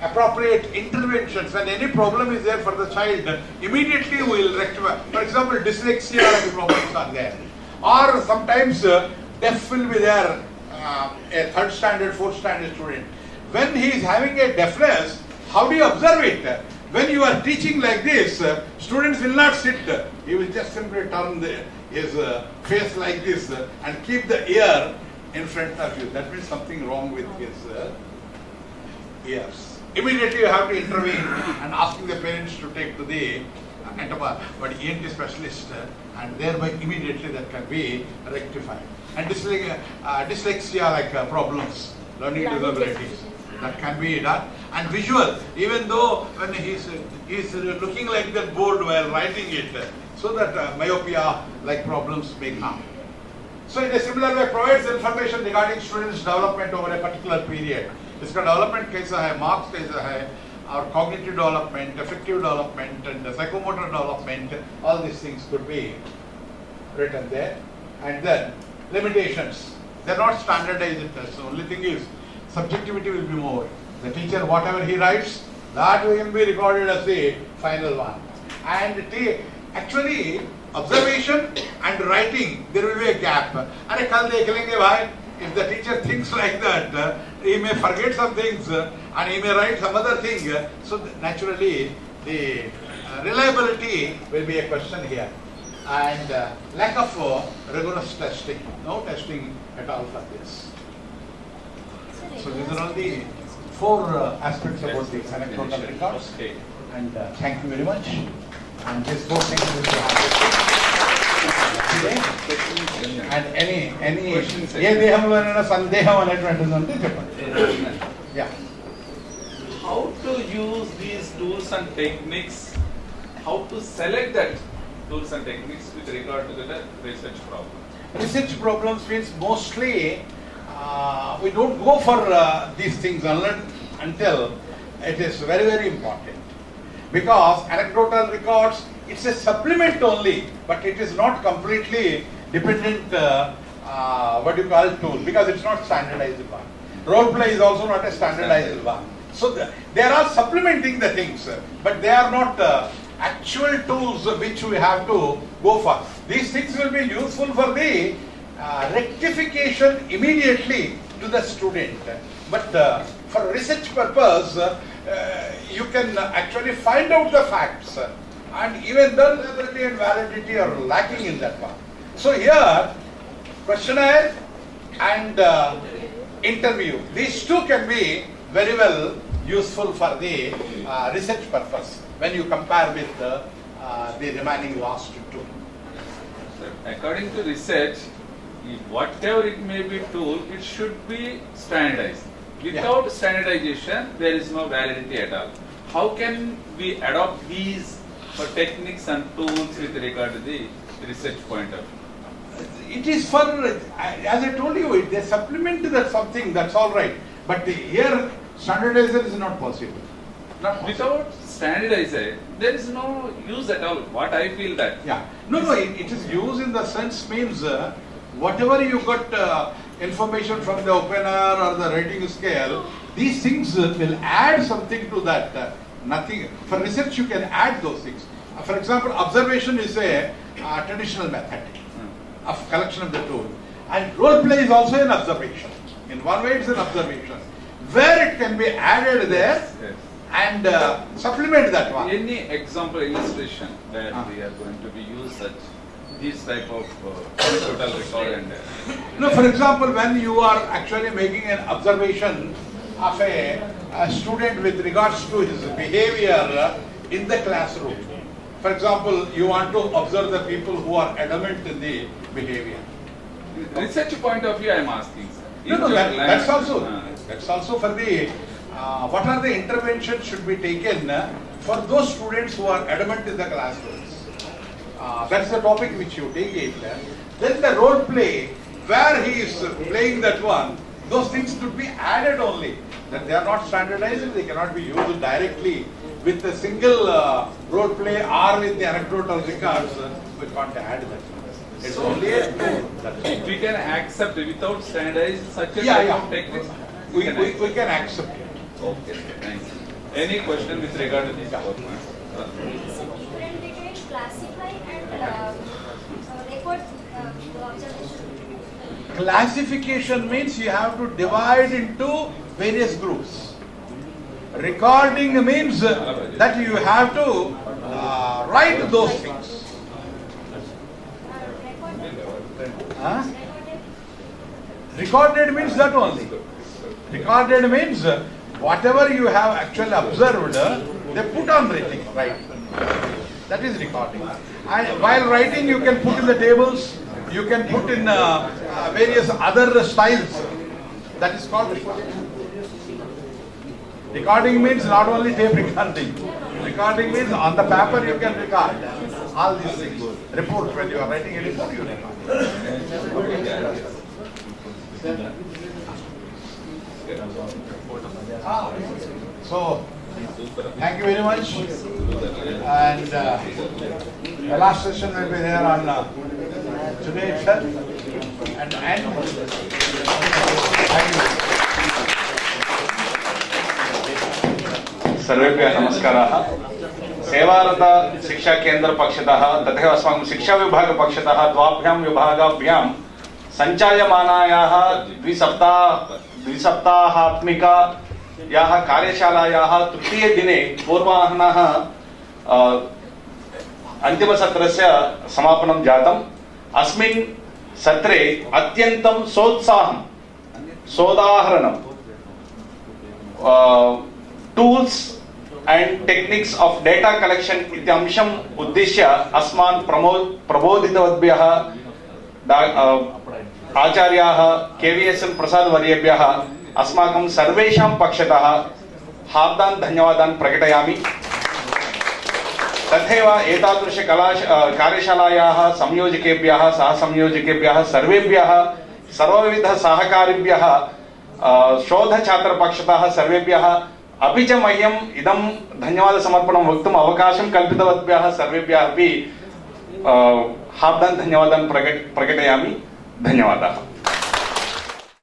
Speaker 2: Appropriate interventions. When any problem is there for the child, immediately we will rectify. For example, dyslexia problems are there. Or sometimes deaf will be there. A 3rd standard, 4th standard student. When he is having a deafness, how do you observe it? When you are teaching like this, students will not sit. He will just simply turn his face like this and keep the ear in front of you. That means something wrong with his ears. Immediately you have to intervene and asking the parents to take to the ENT specialist, and thereby immediately that can be rectified. And dyslexia like problems, learning disabilities, that can be done. And visual, even though when he's looking like that board while writing it, so that myopia like problems may come. So in a similar way, provides information regarding students' development over a particular period. इसका development कैसा है, marks कैसा है, our cognitive development, affective development, and psychomotor development, all these things could be written there. And then limitations. They're not standardized tests. The only thing is subjectivity will be more. The teacher, whatever he writes, that will be recorded as the final one. And actually, observation and writing, there will be a gap. अरे कल देख लेंगे भाई. If the teacher thinks like that, he may forget some things and he may write some other thing. So naturally, the reliability will be a question here. And lack of rigorous testing. No testing at all for this. So these are all the 4 aspects about the anecdotal records. And thank you very much. And these 4 things will be happening. And any ये देहंलो ना संदेहम అనేటువంటిది ఉంటే చెప్పండి. Yeah.
Speaker 3: How to use these tools and techniques? How to select that tools and techniques with regard to the research problem?
Speaker 2: Research problems means mostly we don't go for these things until it is very, very important. Because anecdotal records, it's a supplement only, but it is not completely dependent, tool, because it's not standardized one. Role play is also not a standardized one. So they are supplementing the things, but they are not actual tools which we have to go for. These things will be useful for the rectification immediately to the student. But For research purpose, you can actually find out the facts, and even then validity and validity are lacking in that one. So here, questionnaire and interview, these two can be very well useful for the research purpose when you compare with the remaining last two.
Speaker 3: According to research, whatever it may be tool, it should be standardized. Without standardization, there is no validity at all. How can we adopt these for techniques and tools with regard to the research point of view?
Speaker 2: It is for, as I told you, they supplement that something, that's all right. But here, standardization is not possible.
Speaker 3: Without standardization, there is no use at all. What I feel that.
Speaker 2: Yeah. No, it is use in the sense means whatever you got information from the opener or the rating scale, these things will add something to that. Nothing. For research, you can add those things. For example, observation is a traditional method of collection of the tool. And role play is also an observation. In one way, it's an observation. Where it can be added there and supplement that one.
Speaker 3: Any example illustration where we are going to be used such these type of total record and
Speaker 2: no, for example, when you are actually making an observation of a student with regards to his behavior in the classroom. For example, you want to observe the people who are adamant in the behavior.
Speaker 3: Research point of view, I am asking, sir.
Speaker 2: No, that's also for the what are the interventions should be taken for those students who are adamant in the classrooms. That's the topic which you take it. Then the role play, where he is playing that one, those things should be added only. That they are not standardized, they cannot be used directly with a single role play or with the anecdotal records. We can't add that. It's only a tool.
Speaker 3: If we can accept without standardized such a type of techniques,
Speaker 2: we can accept it.
Speaker 3: Okay, thanks. Any question with regard to this?
Speaker 10: Classify and record observation.
Speaker 2: Classification means you have to divide into various groups. Recording means that you have to write those things. Recorded means that only. Recorded means whatever you have actually observed, they put on writing, right? That is recording. And while writing, you can put in the tables, you can put in various other styles. That is called recording. Recording means not only tape recording. Recording means on the paper you can record all these things. Report, when you are writing a report, you record. So, thank you very much. And the last session will be there on today itself. And thank you.
Speaker 14: सर्वेभ्यः नमस्काराः। सेवारत शिक्षा केंद्र पक्षतः तथैव अस्माकं शिक्षा विभाग पक्षतः द्वाभ्यां विभागाभ्यां सञ्चाल्यमानायाः द्विसप्ताहात्मिकायाः कार्यशालायाः तृतीये दिने पूर्वाह्नः अन्तिमसत्रस्य समापनं जातम्। अस्मिन् सत्रे अत्यन्तं सोत्साहं सोदाहरणं tools and techniques of data collection इत्यंशम् उद्दिश्य अस्मान् प्रबोधितवद्भ्यः आचार्याः KVSN प्रसाद वर्येभ्यः अस्माकं सर्वेषां पक्षतः हार्दान् धन्यवादान् प्रकटयामि। तथैव एतादृश कार्यशालायाः संयोजकेभ्यः सहसंयोजकेभ्यः सर्वेभ्यः सर्वविध सहकारिभ्यः शोधछात्रपक्षतः सर्वेभ्यः अपि च मह्यम् इदं धन्यवादसमर्पणं वक्तुम् अवकाशं कल्पितवद्भ्यः सर्वेभ्यः अपि हार्दान् धन्यवादान् प्रकटयामि। धन्यवादाः।